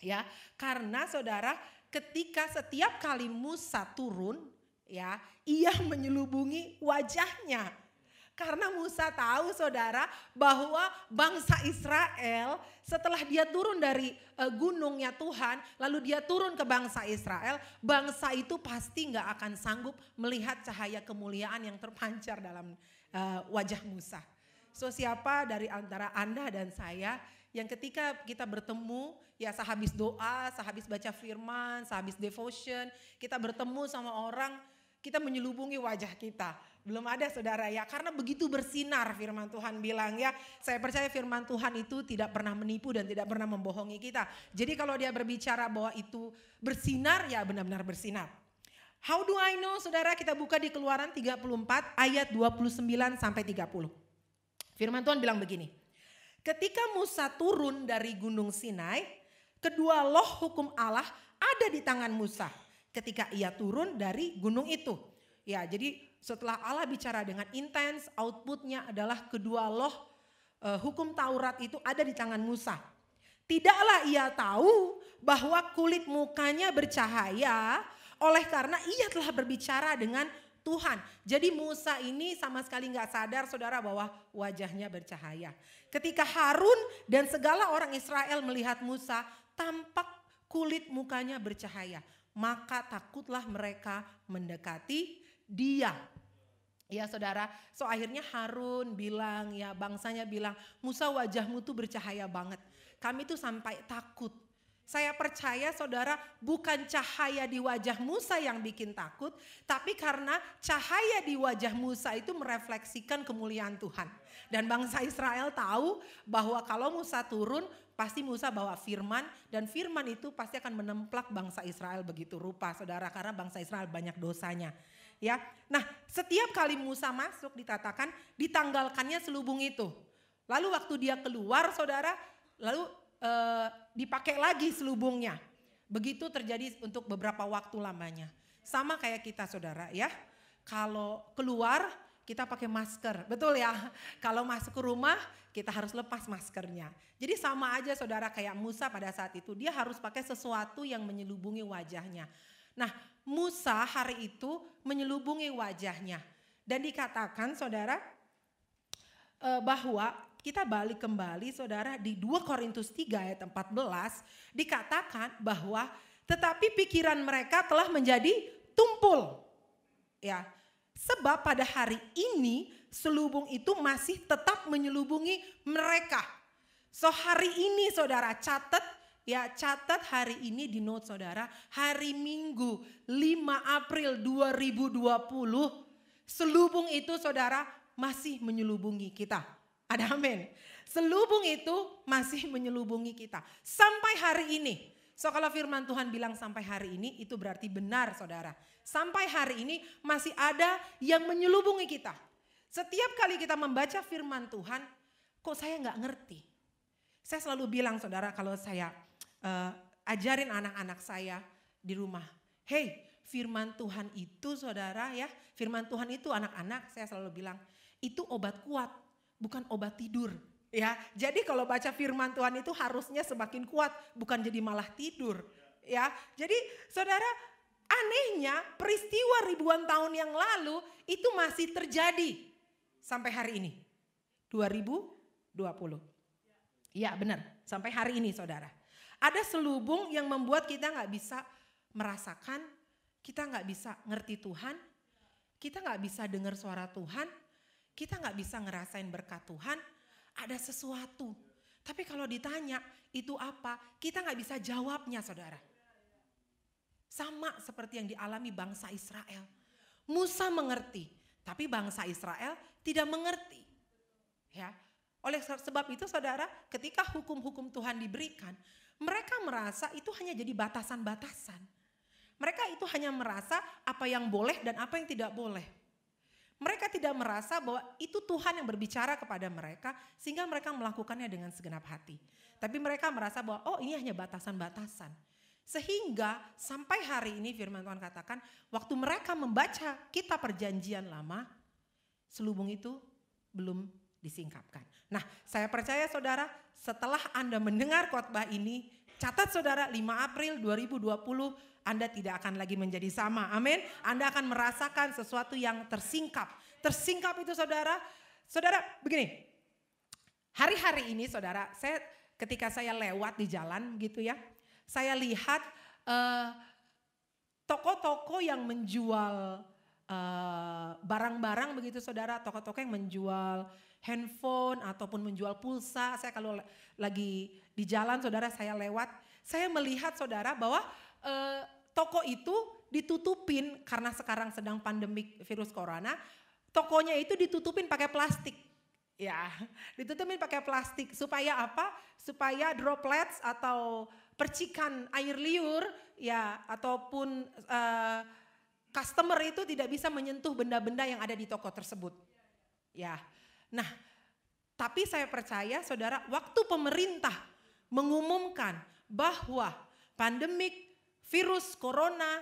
F: Ya, karena saudara ketika setiap kali Musa turun, ya, ia menyelubungi wajahnya. Karena Musa tahu saudara bahwa bangsa Israel setelah dia turun dari gunungnya Tuhan, lalu dia turun ke bangsa Israel, bangsa itu pasti gak akan sanggup melihat cahaya kemuliaan yang terpancar dalam wajah Musa. So siapa dari antara Anda dan saya yang ketika kita bertemu, ya sehabis doa, sehabis baca firman, sehabis devotion, kita bertemu sama orang, kita menyelubungi wajah kita. Belum ada saudara ya, karena begitu bersinar firman Tuhan bilang ya. Saya percaya firman Tuhan itu tidak pernah menipu dan tidak pernah membohongi kita. Jadi kalau dia berbicara bahwa itu bersinar, ya benar-benar bersinar. How do I know saudara? Kita buka di Keluaran 34 ayat 29 sampai 30. Firman Tuhan bilang begini. Ketika Musa turun dari gunung Sinai, kedua loh hukum Allah ada di tangan Musa ketika ia turun dari gunung itu. Ya, jadi setelah Allah bicara dengan intens, outputnya adalah kedua loh hukum Taurat itu ada di tangan Musa. Tidaklah ia tahu bahwa kulit mukanya bercahaya oleh karena ia telah berbicara dengan Tuhan. Jadi Musa ini sama sekali gak sadar saudara bahwa wajahnya bercahaya. Ketika Harun dan segala orang Israel melihat Musa, tampak kulit mukanya bercahaya. Maka takutlah mereka mendekati dia. Ya saudara, so akhirnya Harun bilang, ya bangsanya bilang, Musa wajahmu tuh bercahaya banget. Kami tuh sampai takut. Saya percaya saudara bukan cahaya di wajah Musa yang bikin takut. Tapi karena cahaya di wajah Musa itu merefleksikan kemuliaan Tuhan. Dan bangsa Israel tahu bahwa kalau Musa turun pasti Musa bawa firman. Dan firman itu pasti akan menemplak bangsa Israel begitu rupa saudara. Karena bangsa Israel banyak dosanya. Ya, nah setiap kali Musa masuk dikatakan ditanggalkannya selubung itu. Lalu waktu dia keluar saudara, lalu dipakai lagi selubungnya. Begitu terjadi untuk beberapa waktu lamanya. Sama kayak kita saudara ya. Kalau keluar kita pakai masker, betul ya. Kalau masuk ke rumah kita harus lepas maskernya. Jadi sama aja saudara kayak Musa pada saat itu. Dia harus pakai sesuatu yang menyelubungi wajahnya. Nah Musa hari itu menyelubungi wajahnya. Dan dikatakan saudara bahwa kita balik kembali saudara di 2 Korintus 3 ayat 14 dikatakan bahwa tetapi pikiran mereka telah menjadi tumpul. Ya, sebab pada hari ini selubung itu masih tetap menyelubungi mereka. So hari ini saudara catat hari ini di note saudara, hari Minggu 5 April 2020 selubung itu saudara masih menyelubungi kita. Ada amin. Selubung itu masih menyelubungi kita. Sampai hari ini. So kalau firman Tuhan bilang sampai hari ini itu berarti benar saudara. Sampai hari ini masih ada yang menyelubungi kita. Setiap kali kita membaca firman Tuhan, kok saya gak ngerti. Saya selalu bilang saudara kalau saya ajarin anak-anak saya di rumah. Hey firman Tuhan itu saudara ya. Firman Tuhan itu anak-anak saya selalu bilang itu obat kuat. Bukan obat tidur ya. Jadi kalau baca firman Tuhan itu harusnya semakin kuat, bukan jadi malah tidur ya. Jadi saudara anehnya peristiwa ribuan tahun yang lalu itu masih terjadi sampai hari ini 2020. Iya benar sampai hari ini saudara. Ada selubung yang membuat kita gak bisa merasakan, kita gak bisa ngerti Tuhan, kita gak bisa dengar suara Tuhan. Kita gak bisa ngerasain berkat Tuhan, ada sesuatu. Tapi kalau ditanya itu apa, kita gak bisa jawabnya saudara. Sama seperti yang dialami bangsa Israel. Musa mengerti, tapi bangsa Israel tidak mengerti. Ya, Oleh sebab itu saudara, ketika hukum-hukum Tuhan diberikan, mereka merasa itu hanya jadi batasan-batasan. Mereka itu hanya merasa apa yang boleh dan apa yang tidak boleh. Mereka tidak merasa bahwa itu Tuhan yang berbicara kepada mereka sehingga mereka melakukannya dengan segenap hati. Tapi mereka merasa bahwa oh ini hanya batasan-batasan. Sehingga sampai hari ini firman Tuhan katakan waktu mereka membaca kitab perjanjian lama, selubung itu belum disingkapkan. Nah, saya percaya saudara, setelah Anda mendengar khotbah ini, catat saudara 5 April 2020 Anda tidak akan lagi menjadi sama. Amin. Anda akan merasakan sesuatu yang tersingkap. Tersingkap itu saudara begini. Hari-hari ini saudara, ketika saya lewat di jalan gitu ya, saya lihat toko-toko yang menjual barang-barang begitu saudara, toko-toko yang menjual handphone ataupun menjual pulsa. Saya kalau lagi di jalan saudara, saya lewat, saya melihat saudara bahwa toko itu ditutupin karena sekarang sedang pandemik virus corona. Tokonya itu ditutupin pakai plastik. Ya, ditutupin pakai plastik supaya apa? Supaya droplets atau percikan air liur ya ataupun customer itu tidak bisa menyentuh benda-benda yang ada di toko tersebut. Ya. Nah, tapi saya percaya saudara, waktu pemerintah mengumumkan bahwa pandemik virus corona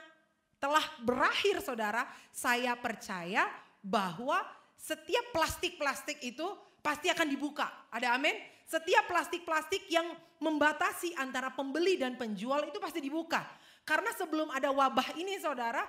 F: telah berakhir saudara, saya percaya bahwa setiap plastik-plastik itu pasti akan dibuka. Ada amin? Setiap plastik-plastik yang membatasi antara pembeli dan penjual itu pasti dibuka. Karena sebelum ada wabah ini saudara,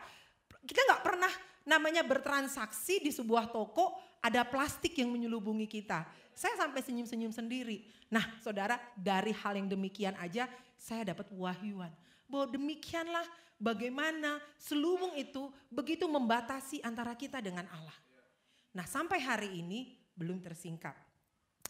F: kita gak pernah namanya bertransaksi di sebuah toko ada plastik yang menyelubungi kita. Saya sampai senyum-senyum sendiri. Nah saudara, dari hal yang demikian aja saya dapat wahyuan. Bahwa demikianlah bagaimana selubung itu begitu membatasi antara kita dengan Allah. Nah sampai hari ini belum tersingkap.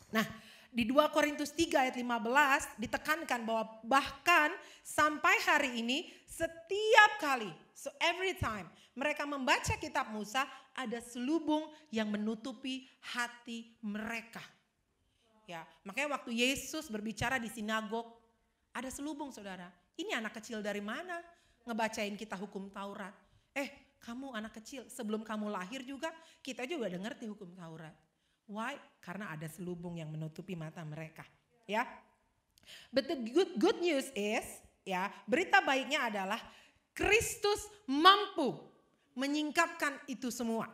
F: Nah di 2 Korintus 3 ayat 15 ditekankan bahwa bahkan sampai hari ini setiap kali, so every time mereka membaca kitab Musa ada selubung yang menutupi hati mereka. Ya, makanya waktu Yesus berbicara di sinagog ada selubung saudara. Ini anak kecil dari mana ngebacain kita hukum Taurat? Kamu anak kecil sebelum kamu lahir juga kita juga udah ngerti hukum Taurat. Why? Karena ada selubung yang menutupi mata mereka. Ya. But the good news is, ya, berita baiknya adalah Kristus mampu menyingkapkan itu semua.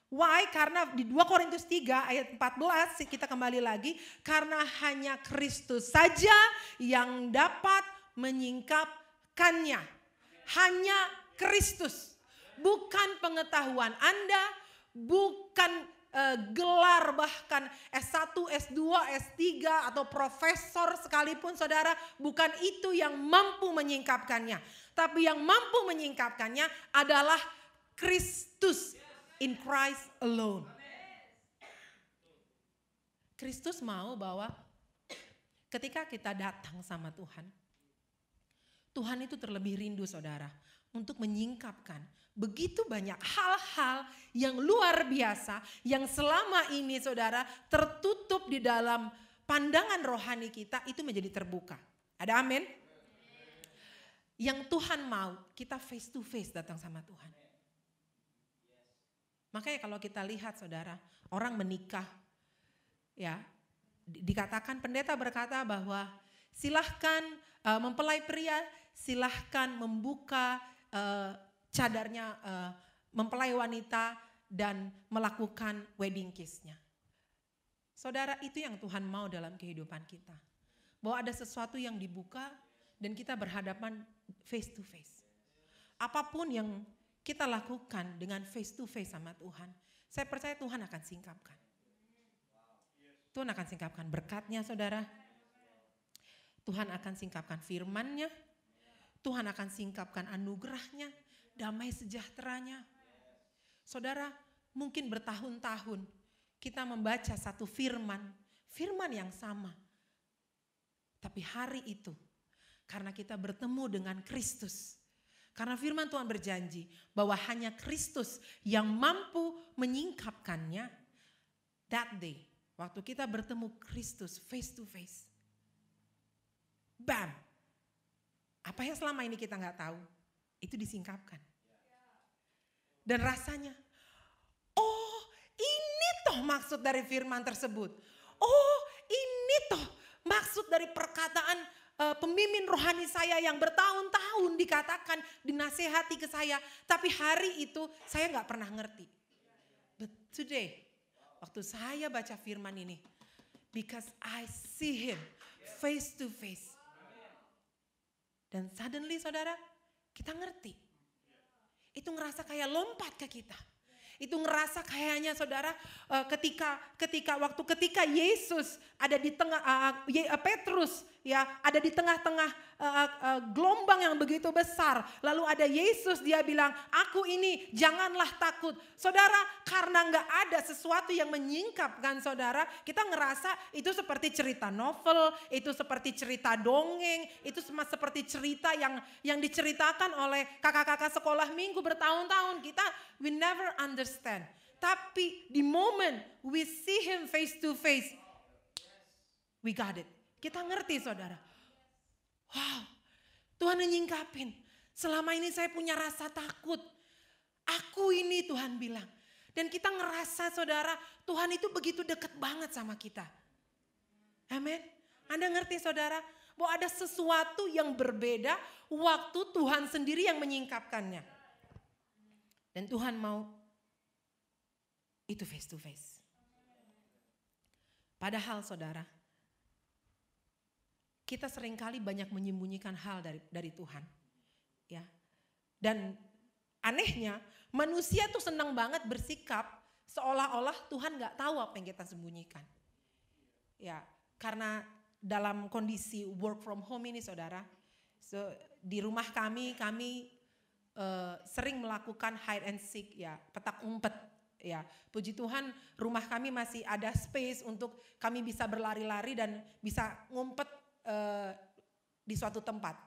F: Why? Karena di 2 Korintus 3 ayat 14 kita kembali lagi, karena hanya Kristus saja yang dapat menyingkapkannya. Hanya Kristus. Bukan pengetahuan Anda, bukan gelar bahkan S1, S2, S3 atau profesor sekalipun saudara, bukan itu yang mampu menyingkapkannya. Tapi yang mampu menyingkapkannya adalah Kristus, in Christ alone. Kristus mau bahwa ketika kita datang sama Tuhan, Tuhan itu terlebih rindu saudara untuk menyingkapkan begitu banyak hal-hal yang luar biasa yang selama ini saudara tertutup di dalam pandangan rohani kita itu menjadi terbuka. Ada amin? Yang Tuhan mau kita face to face datang sama Tuhan. Makanya kalau kita lihat saudara, orang menikah ya, dikatakan pendeta berkata bahwa silahkan mempelai pria silahkan membuka cadarnya mempelai wanita dan melakukan wedding kiss-nya. Saudara, itu yang Tuhan mau dalam kehidupan kita. Bahwa ada sesuatu yang dibuka dan kita berhadapan face to face. Apapun yang kita lakukan dengan face to face sama Tuhan, saya percaya Tuhan akan singkapkan. Tuhan akan singkapkan berkat-Nya saudara. Tuhan akan singkapkan firman-Nya. Tuhan akan singkapkan anugerah-Nya, damai sejahtera-Nya. Saudara, mungkin bertahun-tahun kita membaca satu firman yang sama. Tapi hari itu, karena kita bertemu dengan Kristus, karena firman Tuhan berjanji bahwa hanya Kristus yang mampu menyingkapkannya, that day Waktu kita bertemu Kristus face to face. Bam. Apa yang selama ini kita nggak tahu, itu disingkapkan. Dan rasanya, oh ini toh maksud dari firman tersebut. Oh ini toh maksud dari perkataan pemimpin rohani saya yang bertahun-tahun dikatakan, dinasehati ke saya. Tapi hari itu saya nggak pernah ngerti. But today, waktu saya baca firman ini, because I see him face to face. Dan suddenly saudara, kita ngerti. Itu ngerasa kayak lompat ke kita. Itu ngerasa kayaknya saudara ketika Yesus ada di tengah Petrus ya ada di tengah-tengah gelombang yang begitu besar, lalu ada Yesus, dia bilang, aku ini, janganlah takut. Saudara, karena nggak ada sesuatu yang menyingkapkan saudara, kita ngerasa itu seperti cerita novel, itu seperti cerita dongeng, itu seperti cerita yang diceritakan oleh kakak-kakak sekolah minggu bertahun-tahun. We never understand. Tapi the moment we see him face to face, we got it. Kita ngerti saudara. Wow, Tuhan menyingkapin. Selama ini saya punya rasa takut. Aku ini Tuhan bilang. Dan kita ngerasa saudara, Tuhan itu begitu dekat banget sama kita. Amin. Anda ngerti saudara, bahwa ada sesuatu yang berbeda waktu Tuhan sendiri yang menyingkapkannya. Dan Tuhan mau itu face to face. Padahal saudara, kita seringkali banyak menyembunyikan hal dari Tuhan. Ya. Dan anehnya manusia tuh senang banget bersikap seolah-olah Tuhan gak tahu apa yang kita sembunyikan. Ya, karena dalam kondisi work from home ini saudara, di rumah kami sering melakukan hide and seek, ya, petak umpet. Ya, puji Tuhan rumah kami masih ada space untuk kami bisa berlari-lari dan bisa ngumpet di suatu tempat.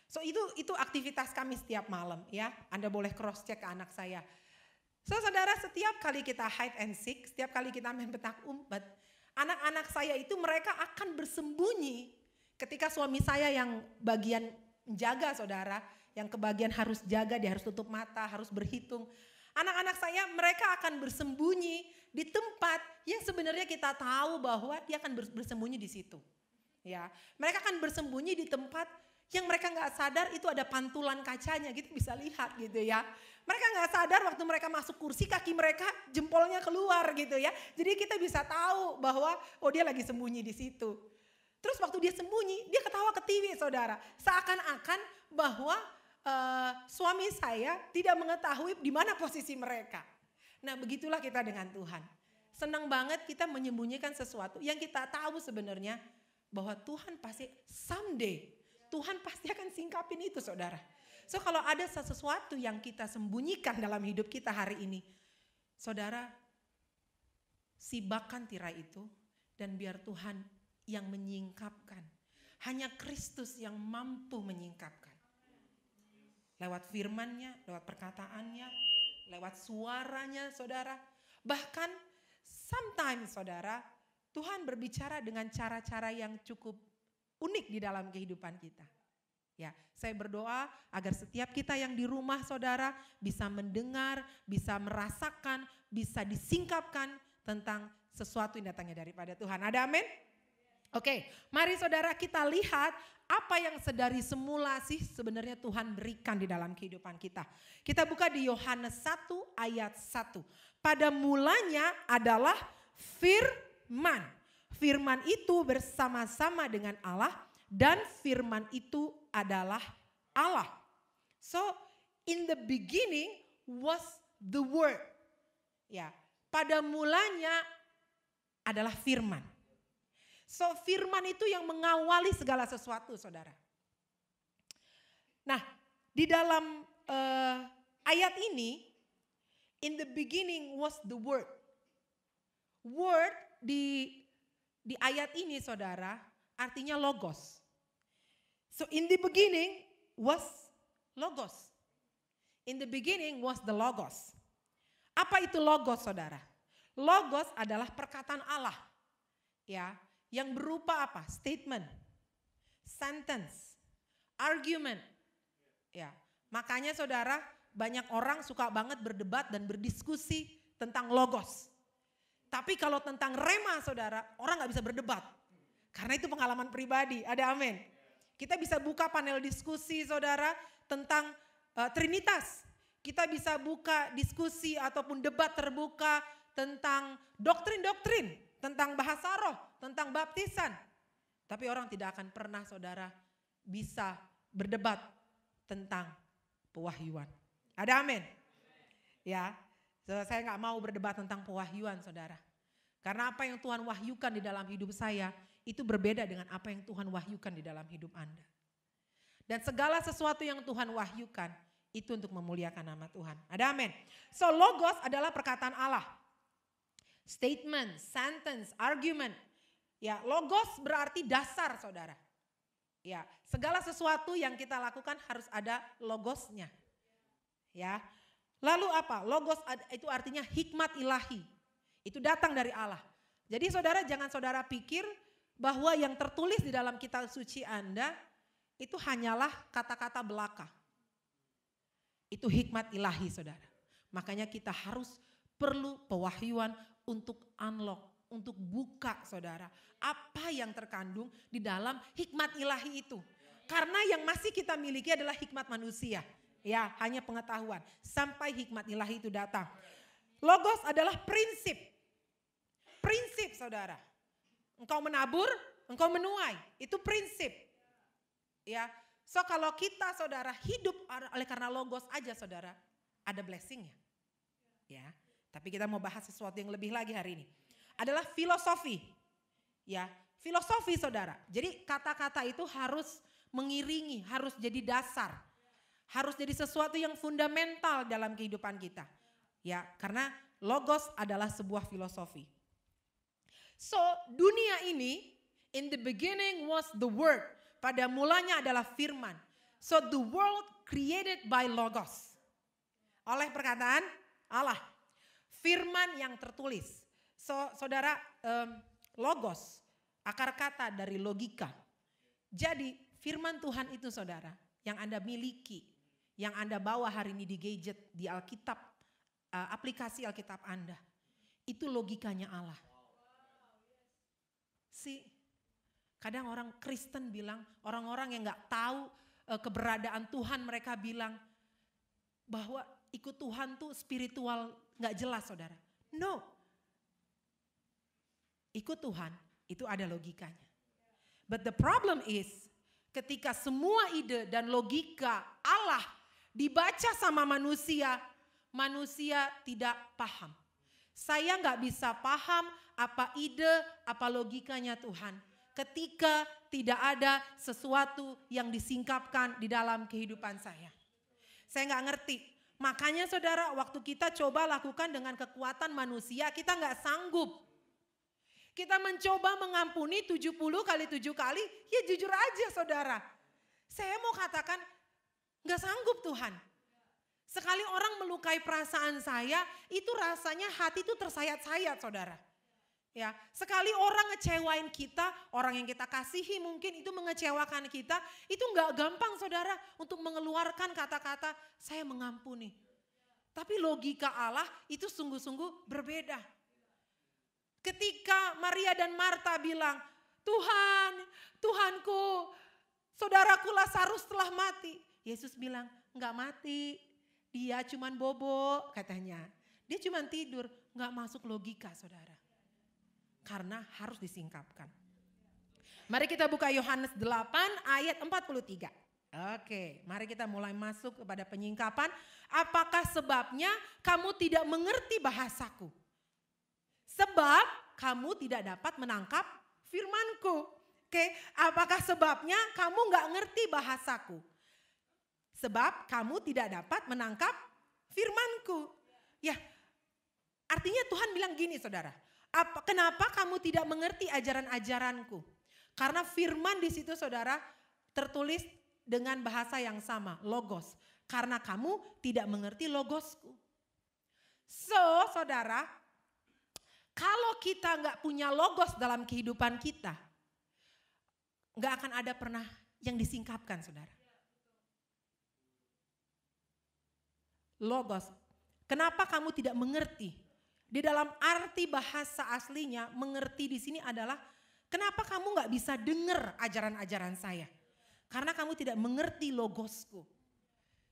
F: So itu aktivitas kami setiap malam ya. Anda boleh cross check ke anak saya. So saudara, setiap kali kita hide and seek, setiap kali kita main petak umpet, anak-anak saya itu mereka akan bersembunyi ketika suami saya yang bagian menjaga saudara, yang kebagian harus jaga, dia harus tutup mata, harus berhitung. Anak-anak saya mereka akan bersembunyi di tempat yang sebenarnya kita tahu bahwa dia akan bersembunyi di situ. Ya, mereka akan bersembunyi di tempat yang mereka nggak sadar itu ada pantulan kacanya, gitu bisa lihat gitu ya. Mereka nggak sadar waktu mereka masuk kursi kaki mereka jempolnya keluar gitu ya. Jadi kita bisa tahu bahwa oh dia lagi sembunyi di situ. Terus waktu dia sembunyi dia ketawa ke TV saudara, seakan-akan bahwa suami saya tidak mengetahui di mana posisi mereka. Nah begitulah kita dengan Tuhan. Senang banget kita menyembunyikan sesuatu yang kita tahu sebenarnya bahwa Tuhan pasti someday, Tuhan pasti akan singkapin itu saudara. So kalau ada sesuatu yang kita sembunyikan dalam hidup kita hari ini, saudara, sibakkan tirai itu dan biar Tuhan yang menyingkapkan. Hanya Kristus yang mampu menyingkapkan. Lewat firman-Nya, lewat perkataannya, lewat suaranya saudara. Bahkan sometimes saudara, Tuhan berbicara dengan cara-cara yang cukup unik di dalam kehidupan kita. Ya, saya berdoa agar setiap kita yang di rumah saudara bisa mendengar, bisa merasakan, bisa disingkapkan tentang sesuatu yang datangnya daripada Tuhan. Ada amin? Oke, mari saudara kita lihat apa yang sedari semula sih sebenarnya Tuhan berikan di dalam kehidupan kita. Kita buka di Yohanes 1 ayat 1. Pada mulanya adalah firman. Firman itu bersama-sama dengan Allah dan firman itu adalah Allah. So in the beginning was the word. Ya, pada mulanya adalah firman. So firman itu yang mengawali segala sesuatu saudara. Nah di dalam ayat ini, in the beginning was the word. Word di ayat ini saudara artinya logos. So in the beginning was logos. In the beginning was the logos. Apa itu logos saudara? Logos adalah perkataan Allah. Ya, yang berupa apa? Statement, sentence, argument. Ya, makanya saudara, banyak orang suka banget berdebat dan berdiskusi tentang logos. Tapi kalau tentang rema saudara, orang gak bisa berdebat. Karena itu pengalaman pribadi, ada amin. Kita bisa buka panel diskusi saudara tentang Trinitas. Kita bisa buka diskusi ataupun debat terbuka tentang doktrin-doktrin, tentang bahasa roh, tentang baptisan. Tapi orang tidak akan pernah saudara bisa berdebat tentang pewahyuan. Ada amin? Ya, saya gak mau berdebat tentang pewahyuan saudara. Karena apa yang Tuhan wahyukan di dalam hidup saya itu berbeda dengan apa yang Tuhan wahyukan di dalam hidup Anda. Dan segala sesuatu yang Tuhan wahyukan itu untuk memuliakan nama Tuhan. Ada amin? So logos adalah perkataan Allah. Statement, sentence, argument. Ya, logos berarti dasar saudara. Ya, segala sesuatu yang kita lakukan harus ada logosnya. Ya. Lalu apa? Logos itu artinya hikmat ilahi. Itu datang dari Allah. Jadi saudara jangan saudara pikir bahwa yang tertulis di dalam kitab suci Anda itu hanyalah kata-kata belaka. Itu hikmat ilahi saudara. Makanya kita harus perlu pewahyuan untuk unlock, untuk buka saudara. Apa yang terkandung di dalam hikmat ilahi itu. Karena yang masih kita miliki adalah hikmat manusia. Ya, hanya pengetahuan. Sampai hikmat ilahi itu datang. Logos adalah prinsip. Prinsip saudara. Engkau menabur, engkau menuai. Itu prinsip. Ya, so kalau kita saudara hidup oleh karena logos aja saudara, ada blessingnya. Ya, tapi kita mau bahas sesuatu yang lebih lagi hari ini. Adalah filosofi. Ya, filosofi saudara. Jadi kata-kata itu harus mengiringi, harus jadi dasar. Harus jadi sesuatu yang fundamental dalam kehidupan kita. Ya, karena logos adalah sebuah filosofi. So, dunia ini, in the beginning was the word. Pada mulanya adalah firman. So, the world created by logos. Oleh perkataan Allah. Firman yang tertulis. So, saudara, logos, akar kata dari logika. Jadi, firman Tuhan itu saudara, yang Anda miliki, yang Anda bawa hari ini di gadget, di Alkitab, aplikasi Alkitab Anda. Itu logikanya Allah. Kadang orang Kristen bilang, orang-orang yang gak tahu keberadaan Tuhan, mereka bilang bahwa ikut Tuhan tuh spiritual gak jelas saudara. No. Ikut Tuhan itu ada logikanya. But the problem is ketika semua ide dan logika Allah dibaca sama manusia, manusia tidak paham. Saya gak bisa paham apa ide, apa logikanya Tuhan. Ketika tidak ada sesuatu yang disingkapkan di dalam kehidupan saya. Saya gak ngerti. Makanya saudara waktu kita coba lakukan dengan kekuatan manusia kita gak sanggup. Kita mencoba mengampuni 70 kali 7 kali, ya jujur aja saudara. Saya mau katakan gak sanggup Tuhan. Sekali orang melukai perasaan saya, itu rasanya hati itu tersayat-sayat saudara. Ya, sekali orang ngecewain kita, orang yang kita kasihi mungkin itu mengecewakan kita, itu gak gampang saudara untuk mengeluarkan kata-kata saya mengampuni. Tapi logika Allah itu sungguh-sungguh berbeda. Ketika Maria dan Marta bilang, Tuhan, Tuhanku, saudaraku Lazarus telah mati. Yesus bilang, gak mati, dia cuman bobo katanya. Dia cuman tidur, gak masuk logika saudara. Karena harus disingkapkan. Mari kita buka Yohanes 8 ayat 43. Oke, mari kita mulai masuk kepada penyingkapan. Apakah sebabnya kamu tidak mengerti bahasaku? Sebab kamu tidak dapat menangkap firmanku. Oke, apakah sebabnya kamu gak ngerti bahasaku? Sebab kamu tidak dapat menangkap firmanku. Ya, artinya Tuhan bilang gini saudara. Kenapa kamu tidak mengerti ajaran-ajaranku? Karena firman di situ saudara tertulis dengan bahasa yang sama, logos. Karena kamu tidak mengerti logosku. So saudara, Kalau kita nggak punya logos dalam kehidupan kita, nggak akan ada pernah yang disingkapkan, saudara. Logos. Kenapa kamu tidak mengerti? Di dalam arti bahasa aslinya, mengerti di sini adalah kenapa kamu nggak bisa dengar ajaran-ajaran saya? Karena kamu tidak mengerti logosku.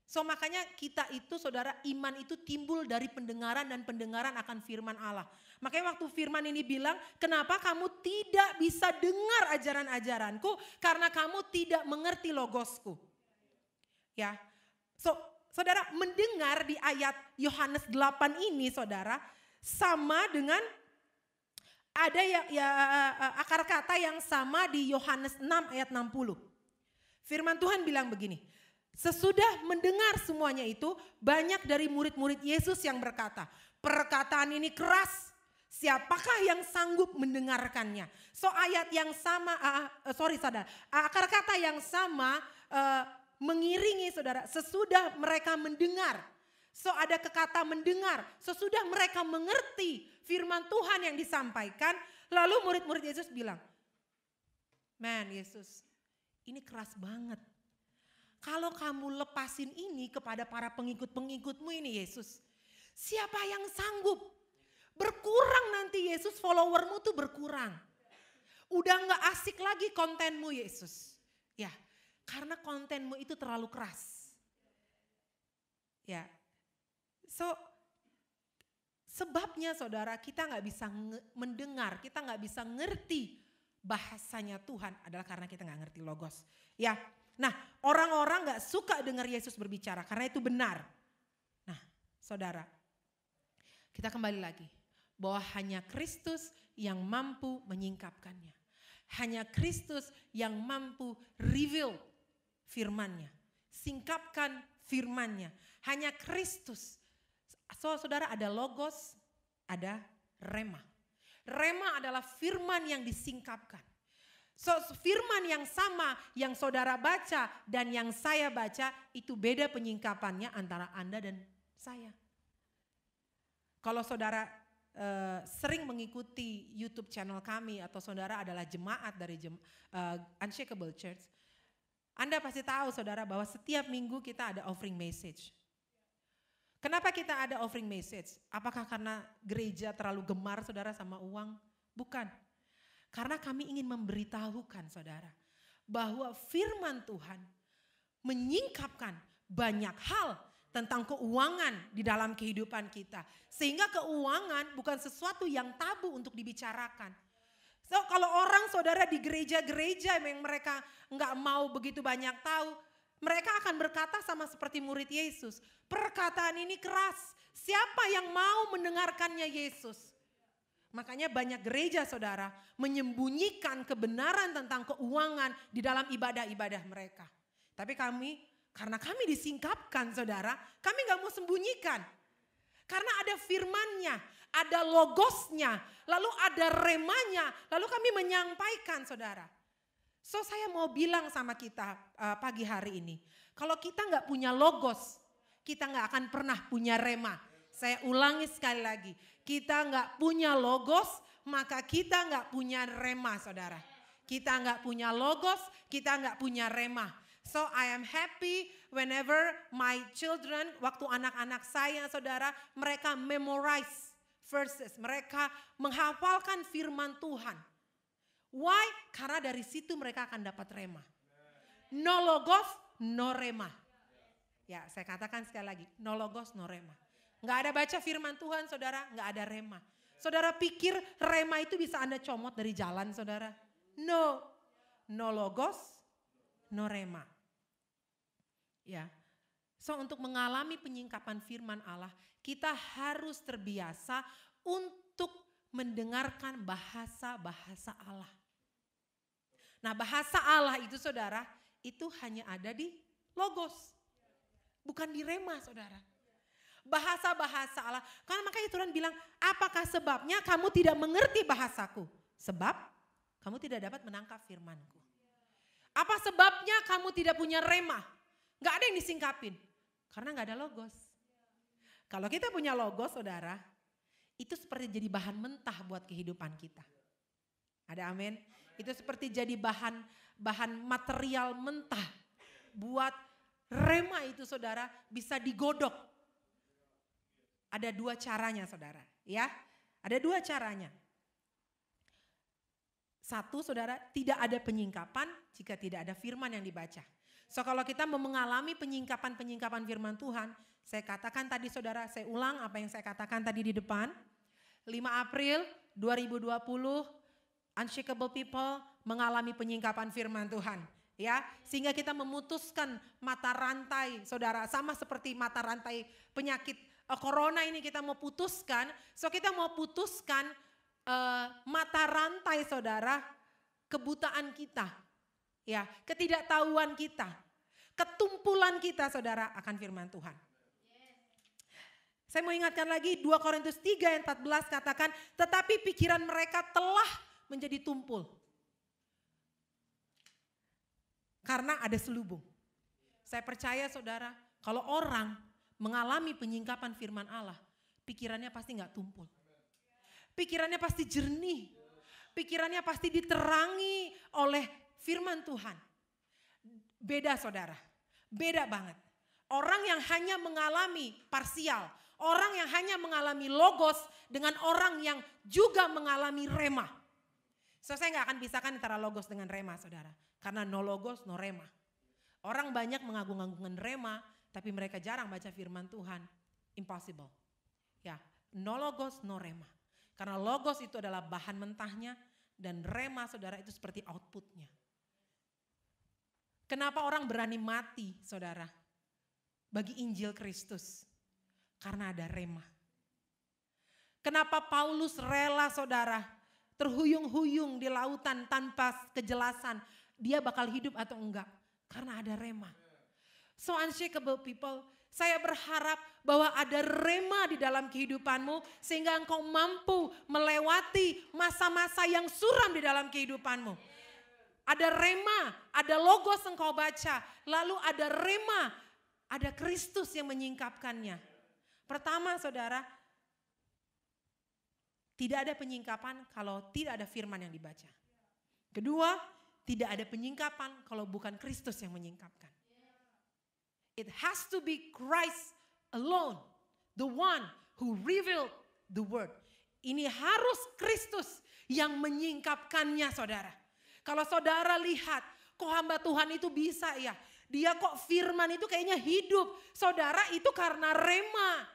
F: So makanya kita itu, saudara, iman itu timbul dari pendengaran dan pendengaran akan firman Allah. Makanya waktu firman ini bilang, kenapa kamu tidak bisa dengar ajaran-ajaranku? Karena kamu tidak mengerti logosku. Ya, so saudara, mendengar di ayat Yohanes 8 ini, saudara, sama dengan ada akar kata yang sama di Yohanes 6 ayat 60. Firman Tuhan bilang begini, sesudah mendengar semuanya itu, banyak dari murid-murid Yesus yang berkata, perkataan ini keras, siapakah yang sanggup mendengarkannya? So ayat yang sama, saudara, akar kata yang sama mengiringi, saudara, sesudah mereka mendengar. So ada kata mendengar, sesudah mereka mengerti firman Tuhan yang disampaikan, lalu murid-murid Yesus bilang, man Yesus, ini keras banget. Kalau kamu lepasin ini kepada para pengikut-pengikutmu ini Yesus, siapa yang sanggup? Berkurang nanti Yesus, followermu tuh berkurang. Udah gak asik lagi kontenmu Yesus. Ya, karena kontenmu itu terlalu keras. Ya, so sebabnya saudara kita gak bisa mendengar, kita gak bisa ngerti bahasanya Tuhan adalah karena kita gak ngerti logos. Ya. Nah, orang-orang gak suka dengar Yesus berbicara karena itu benar. Nah, saudara, kita kembali lagi bahwa hanya Kristus yang mampu menyingkapkannya. Hanya Kristus yang mampu reveal firman-Nya, singkapkan firman-Nya. Hanya Kristus. So, saudara, ada logos, ada rema. Rema adalah firman yang disingkapkan. So firman yang sama yang saudara baca dan yang saya baca itu beda penyingkapannya antara Anda dan saya. Kalau saudara sering mengikuti YouTube channel kami atau saudara adalah jemaat dari Unshakable Church, Anda pasti tahu saudara bahwa setiap minggu kita ada offering message. Kenapa kita ada offering message? Apakah karena gereja terlalu gemar saudara sama uang? Bukan. Karena kami ingin memberitahukan saudara bahwa firman Tuhan menyingkapkan banyak hal tentang keuangan di dalam kehidupan kita. Sehingga keuangan bukan sesuatu yang tabu untuk dibicarakan. So kalau orang saudara di gereja-gereja yang mereka nggak mau begitu banyak tahu, mereka akan berkata sama seperti murid Yesus, perkataan ini keras, siapa yang mau mendengarkannya Yesus? Makanya banyak gereja saudara menyembunyikan kebenaran tentang keuangan di dalam ibadah-ibadah mereka. Tapi kami, karena kami disingkapkan saudara, kami gak mau sembunyikan. Karena ada firmannya, ada logosnya, lalu ada remanya, lalu kami menyampaikan saudara. So saya mau bilang sama kita pagi hari ini, kalau kita gak punya logos, kita gak akan pernah punya rema. Saya ulangi sekali lagi, kita nggak punya logos, maka kita nggak punya rema saudara. Kita nggak punya logos, kita nggak punya rema. So I am happy whenever my children, waktu anak-anak saya saudara, mereka memorize verses, mereka menghafalkan firman Tuhan. Why? Karena dari situ mereka akan dapat rema. No logos, no rema. Ya saya katakan sekali lagi, no logos, no rema. Nggak ada baca firman Tuhan saudara, nggak ada rema. Saudara pikir rema itu bisa Anda comot dari jalan saudara? No, no logos, no rema. Ya, so untuk mengalami penyingkapan firman Allah, kita harus terbiasa untuk mendengarkan bahasa-bahasa Allah. Nah bahasa Allah itu saudara, itu hanya ada di logos, bukan di rema saudara. Bahasa-bahasa Allah. Karena makanya Tuhan bilang, apakah sebabnya kamu tidak mengerti bahasaku? Sebab kamu tidak dapat menangkap firmanku. Apa sebabnya kamu tidak punya rema? Gak ada yang disingkapin. Karena gak ada logos. Kalau kita punya logos saudara, itu seperti jadi bahan mentah buat kehidupan kita. Ada amin? Itu seperti jadi bahan material mentah buat rema itu saudara bisa digodok. Ada 2 caranya saudara, ya. Ada 2 caranya. 1 saudara, tidak ada penyingkapan jika tidak ada firman yang dibaca. So kalau kita mau mengalami penyingkapan firman Tuhan, saya katakan tadi saudara, saya ulang apa yang saya katakan tadi di depan. 5 April 2020, Unshakable People mengalami penyingkapan firman Tuhan. Ya, sehingga kita memutuskan mata rantai saudara, sama seperti mata rantai penyakit corona ini kita mau putuskan. So kita mau putuskan mata rantai saudara, kebutaan kita, ya, ketidaktahuan kita, ketumpulan kita saudara akan firman Tuhan. Saya mau ingatkan lagi 2 Korintus 3 ayat 14 katakan, tetapi pikiran mereka telah menjadi tumpul. Karena ada selubung. Saya percaya saudara, kalau orang mengalami penyingkapan firman Allah, pikirannya pasti gak tumpul. Pikirannya pasti jernih. Pikirannya pasti diterangi oleh firman Tuhan. Beda saudara, beda banget. Orang yang hanya mengalami parsial, orang yang hanya mengalami logos dengan orang yang juga mengalami rema. So saya gak akan pisahkan antara logos dengan rema saudara. Karena no logos, no rema. Orang banyak mengagung-agungkan rema, tapi mereka jarang baca firman Tuhan. Impossible. Ya, no logos, no rema. Karena logos itu adalah bahan mentahnya dan rema saudara itu seperti outputnya. Kenapa orang berani mati saudara bagi Injil Kristus? Karena ada rema. Kenapa Paulus rela saudara terhuyung-huyung di lautan tanpa kejelasan dia bakal hidup atau enggak? Karena ada rema. So unshakable people, saya berharap bahwa ada rema di dalam kehidupanmu sehingga engkau mampu melewati masa-masa yang suram di dalam kehidupanmu. Ada rema, ada logos engkau baca, lalu ada rema, ada Kristus yang menyingkapkannya. Pertama saudara, tidak ada penyingkapan kalau tidak ada firman yang dibaca. Kedua, tidak ada penyingkapan kalau bukan Kristus yang menyingkapkan. It has to be Christ alone, the one who revealed the word. Ini harus Kristus yang menyingkapkannya saudara. Kalau saudara lihat, kok hamba Tuhan itu bisa ya, dia kok firman itu kayaknya hidup. Saudara itu karena rema.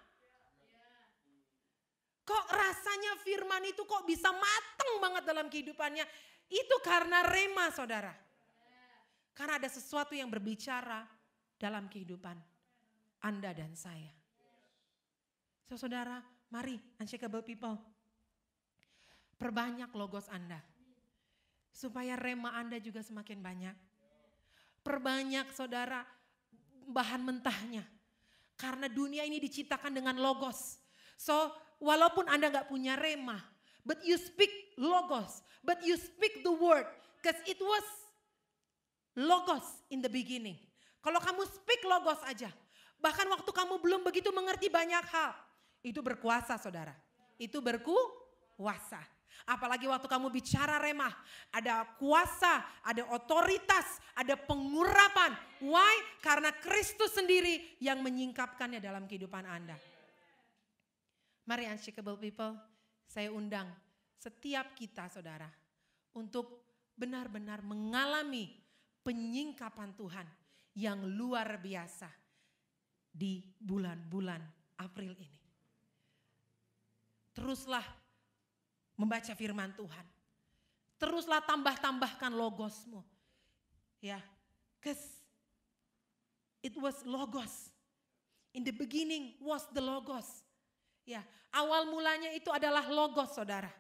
F: Kok rasanya firman itu kok bisa mateng banget dalam kehidupannya. Itu karena rema saudara. Karena ada sesuatu yang berbicara dalam kehidupan Anda dan saya. So saudara, mari unshakable people. Perbanyak logos Anda. Supaya rema Anda juga semakin banyak. Perbanyak saudara bahan mentahnya. Karena dunia ini diciptakan dengan logos. So walaupun Anda gak punya rema, but you speak logos, but you speak the word. Because it was logos in the beginning. Kalau kamu speak logos aja, bahkan waktu kamu belum begitu mengerti banyak hal, itu berkuasa saudara. Itu berkuasa. Apalagi waktu kamu bicara rema, ada kuasa, ada otoritas, ada pengurapan. Why? Karena Kristus sendiri yang menyingkapkannya dalam kehidupan Anda. Mari unshakable people, saya undang setiap kita saudara untuk benar-benar mengalami penyingkapan Tuhan yang luar biasa di bulan-bulan April ini. Teruslah membaca firman Tuhan. Teruslah tambah-tambahkan logosmu. Ya, because it was logos. In the beginning was the logos. Ya, awal mulanya itu adalah logos saudara.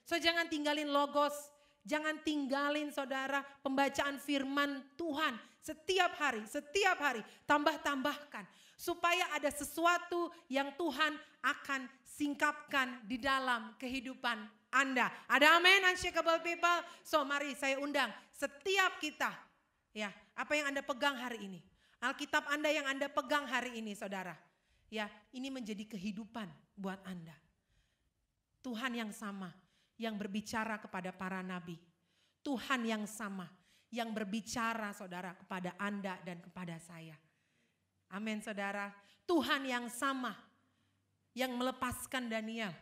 F: So jangan tinggalin logos, jangan tinggalin saudara pembacaan firman Tuhan setiap hari, tambah-tambahkan. Supaya ada sesuatu yang Tuhan akan singkapkan di dalam kehidupan Anda. Ada amin unshakable people? So mari saya undang setiap kita, ya apa yang Anda pegang hari ini. Alkitab Anda yang Anda pegang hari ini saudara. Ya, ini menjadi kehidupan buat Anda. Tuhan yang sama yang berbicara kepada para nabi. Tuhan yang sama yang berbicara saudara kepada Anda dan kepada saya. Amin saudara. Tuhan yang sama yang melepaskan Daniel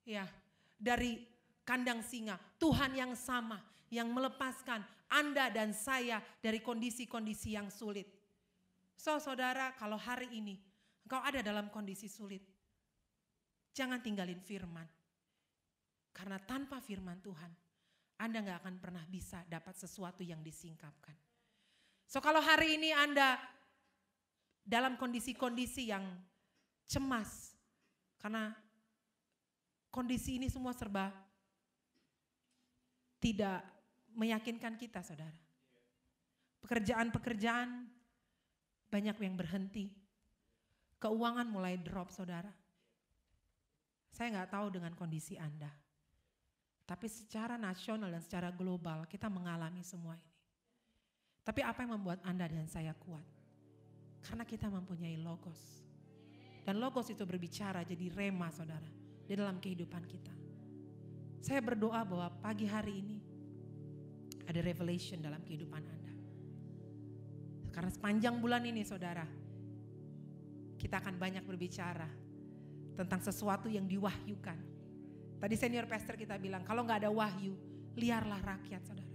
F: ya dari kandang singa. Tuhan yang sama yang melepaskan Anda dan saya dari kondisi-kondisi yang sulit. So saudara, kalau hari ini engkau ada dalam kondisi sulit, jangan tinggalin firman. Karena tanpa firman Tuhan, Anda gak akan pernah bisa dapat sesuatu yang disingkapkan. So kalau hari ini Anda dalam kondisi-kondisi yang cemas, karena kondisi ini semua serba tidak meyakinkan kita saudara. Pekerjaan-pekerjaan banyak yang berhenti. Keuangan mulai drop saudara. Saya gak tahu dengan kondisi Anda. Tapi secara nasional dan secara global kita mengalami semua ini. Tapi apa yang membuat Anda dan saya kuat? Karena kita mempunyai logos. Dan logos itu berbicara jadi rema saudara di dalam kehidupan kita. Saya berdoa bahwa pagi hari ini ada revelation dalam kehidupan Anda. Karena sepanjang bulan ini saudara, kita akan banyak berbicara tentang sesuatu yang diwahyukan. Tadi senior pastor kita bilang, kalau gak ada wahyu, liarlah rakyat saudara.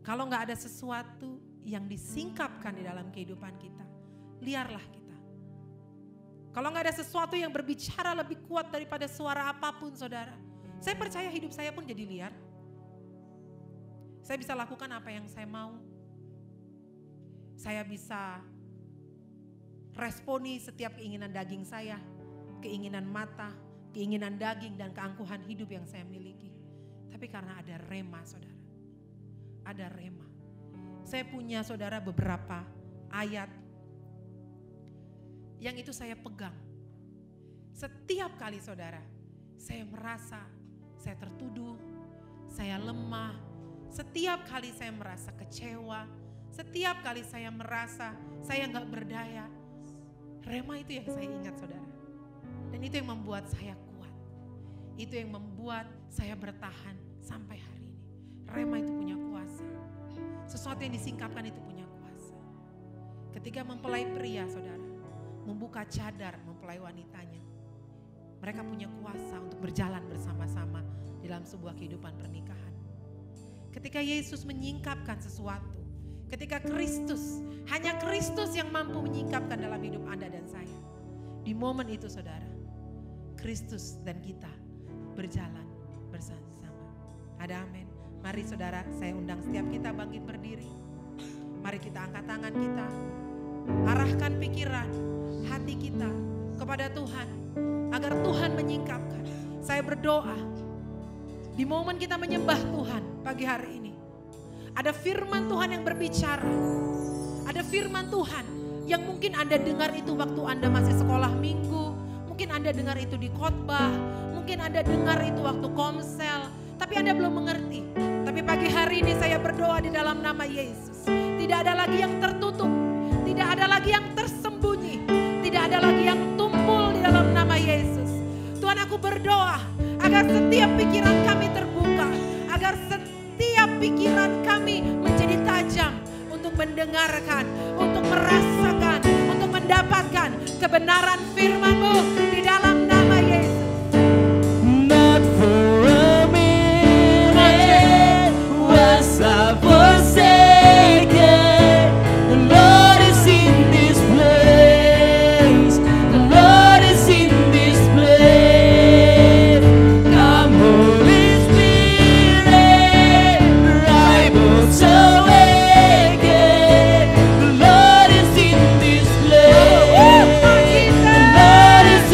F: Kalau gak ada sesuatu yang disingkapkan di dalam kehidupan kita, liarlah kita. Kalau gak ada sesuatu yang berbicara lebih kuat daripada suara apapun saudara, saya percaya hidup saya pun jadi liar. Saya bisa lakukan apa yang saya mau. Saya bisa responi setiap keinginan daging saya, keinginan mata, keinginan daging dan keangkuhan hidup yang saya miliki. Tapi karena ada rema saudara. Ada rema. Saya punya saudara beberapa ayat yang itu saya pegang. Setiap kali saudara saya merasa saya tertuduh, saya lemah. Setiap kali saya merasa kecewa, setiap kali saya merasa saya gak berdaya. Rema itu yang saya ingat saudara. Dan itu yang membuat saya kuat. Itu yang membuat saya bertahan sampai hari ini. Rema itu punya kuasa. Sesuatu yang disingkapkan itu punya kuasa. Ketika mempelai pria saudara, membuka cadar mempelai wanitanya. Mereka punya kuasa untuk berjalan bersama-sama dalam sebuah kehidupan pernikahan. Ketika Yesus menyingkapkan sesuatu, ketika Kristus, hanya Kristus yang mampu menyingkapkan dalam hidup Anda dan saya. Di momen itu saudara, Kristus dan kita berjalan bersama-sama. Ada amin. Mari saudara, saya undang setiap kita bangkit berdiri. Mari kita angkat tangan kita, arahkan pikiran, hati kita kepada Tuhan, agar Tuhan menyingkapkan. Saya berdoa, di momen kita menyembah Tuhan pagi hari ini, ada firman Tuhan yang berbicara. Ada firman Tuhan yang mungkin Anda dengar itu waktu Anda masih sekolah minggu. Mungkin Anda dengar itu di khotbah. Mungkin Anda dengar itu waktu komsel. Tapi Anda belum mengerti. Tapi pagi hari ini saya berdoa di dalam nama Yesus. Tidak ada lagi yang tertutup. Tidak ada lagi yang tersembunyi. Tidak ada lagi yang tumpul di dalam nama Yesus. Tuhan, aku berdoa agar setiap pikiran kami terbuka. Agar setiap pikiran kami menjadi tajam untuk mendengarkan, untuk merasakan, untuk mendapatkan kebenaran firman-Mu di dalam nama Yesus.
B: Not for a minute was I forsaken. The Lord is in this place. The Lord is in this place. Come Holy Spirit, I will awaken. The Lord is in this place. The Lord is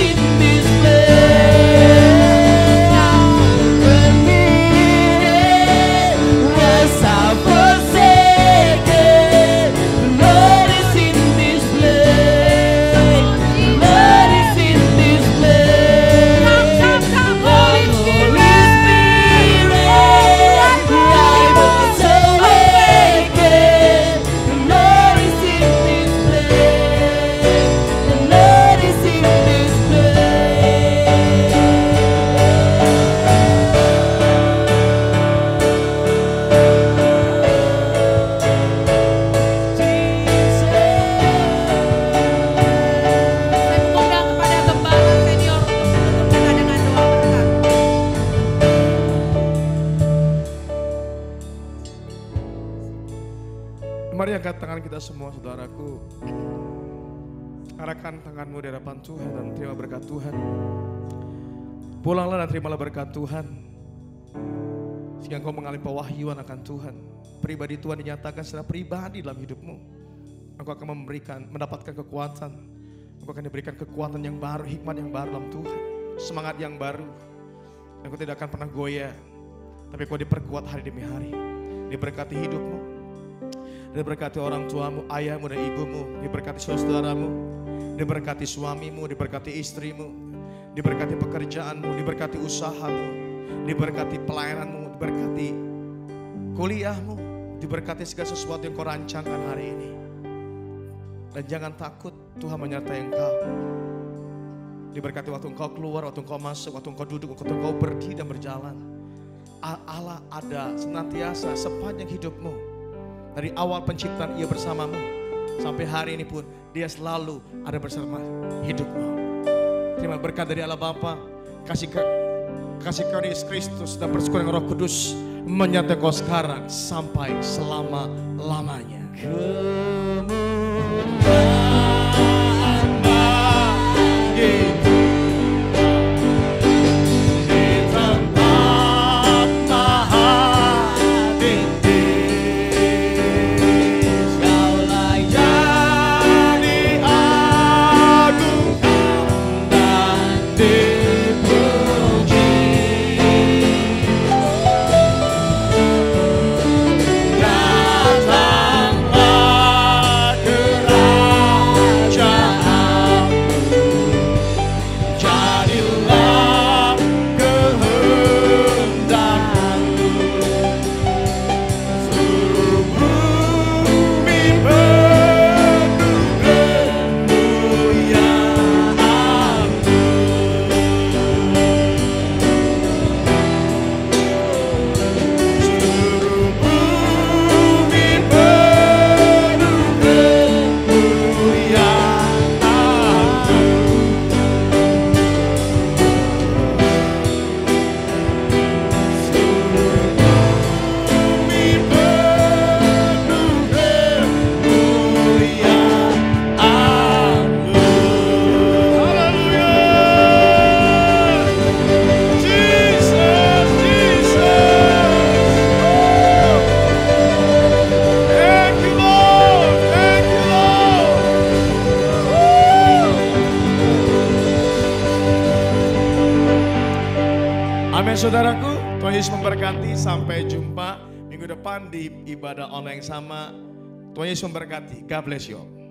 C: angkat tangan kita semua, saudaraku. Arahkan tanganmu di hadapan Tuhan dan terima berkat Tuhan. Pulanglah dan terimalah berkat Tuhan. Sehingga engkau mengalami pewahyuan akan Tuhan. Pribadi Tuhan dinyatakan secara pribadi dalam hidupmu. Engkau akan mendapatkan kekuatan. Engkau akan diberikan kekuatan yang baru, hikmat yang baru dalam Tuhan. Semangat yang baru. Engkau tidak akan pernah goyah. Tapi engkau diperkuat hari demi hari. Diberkati hidupmu. Diberkati orang tuamu, ayahmu dan ibumu. Diberkati saudaramu. Diberkati suamimu, diberkati istrimu. Diberkati pekerjaanmu, diberkati usahamu. Diberkati pelayananmu, diberkati kuliahmu. Diberkati segala sesuatu yang kau rancangkan hari ini. Dan jangan takut, Tuhan menyertai engkau. Diberkati waktu engkau keluar, waktu engkau masuk, waktu engkau duduk, waktu engkau berdiri dan berjalan. Allah ada senantiasa sepanjang hidupmu. Dari awal penciptaan Ia bersamamu. Sampai hari ini pun Dia selalu ada bersama hidupmu. Terima berkat dari Allah Bapa, kasih karunia Yesus Kristus dan persekutuan Roh Kudus menyertai kau sekarang sampai selama-lamanya. Amin saudaraku, Tuhan Yesus memberkati. Sampai jumpa minggu depan di ibadah online yang sama. Tuhan Yesus memberkati. God bless you all.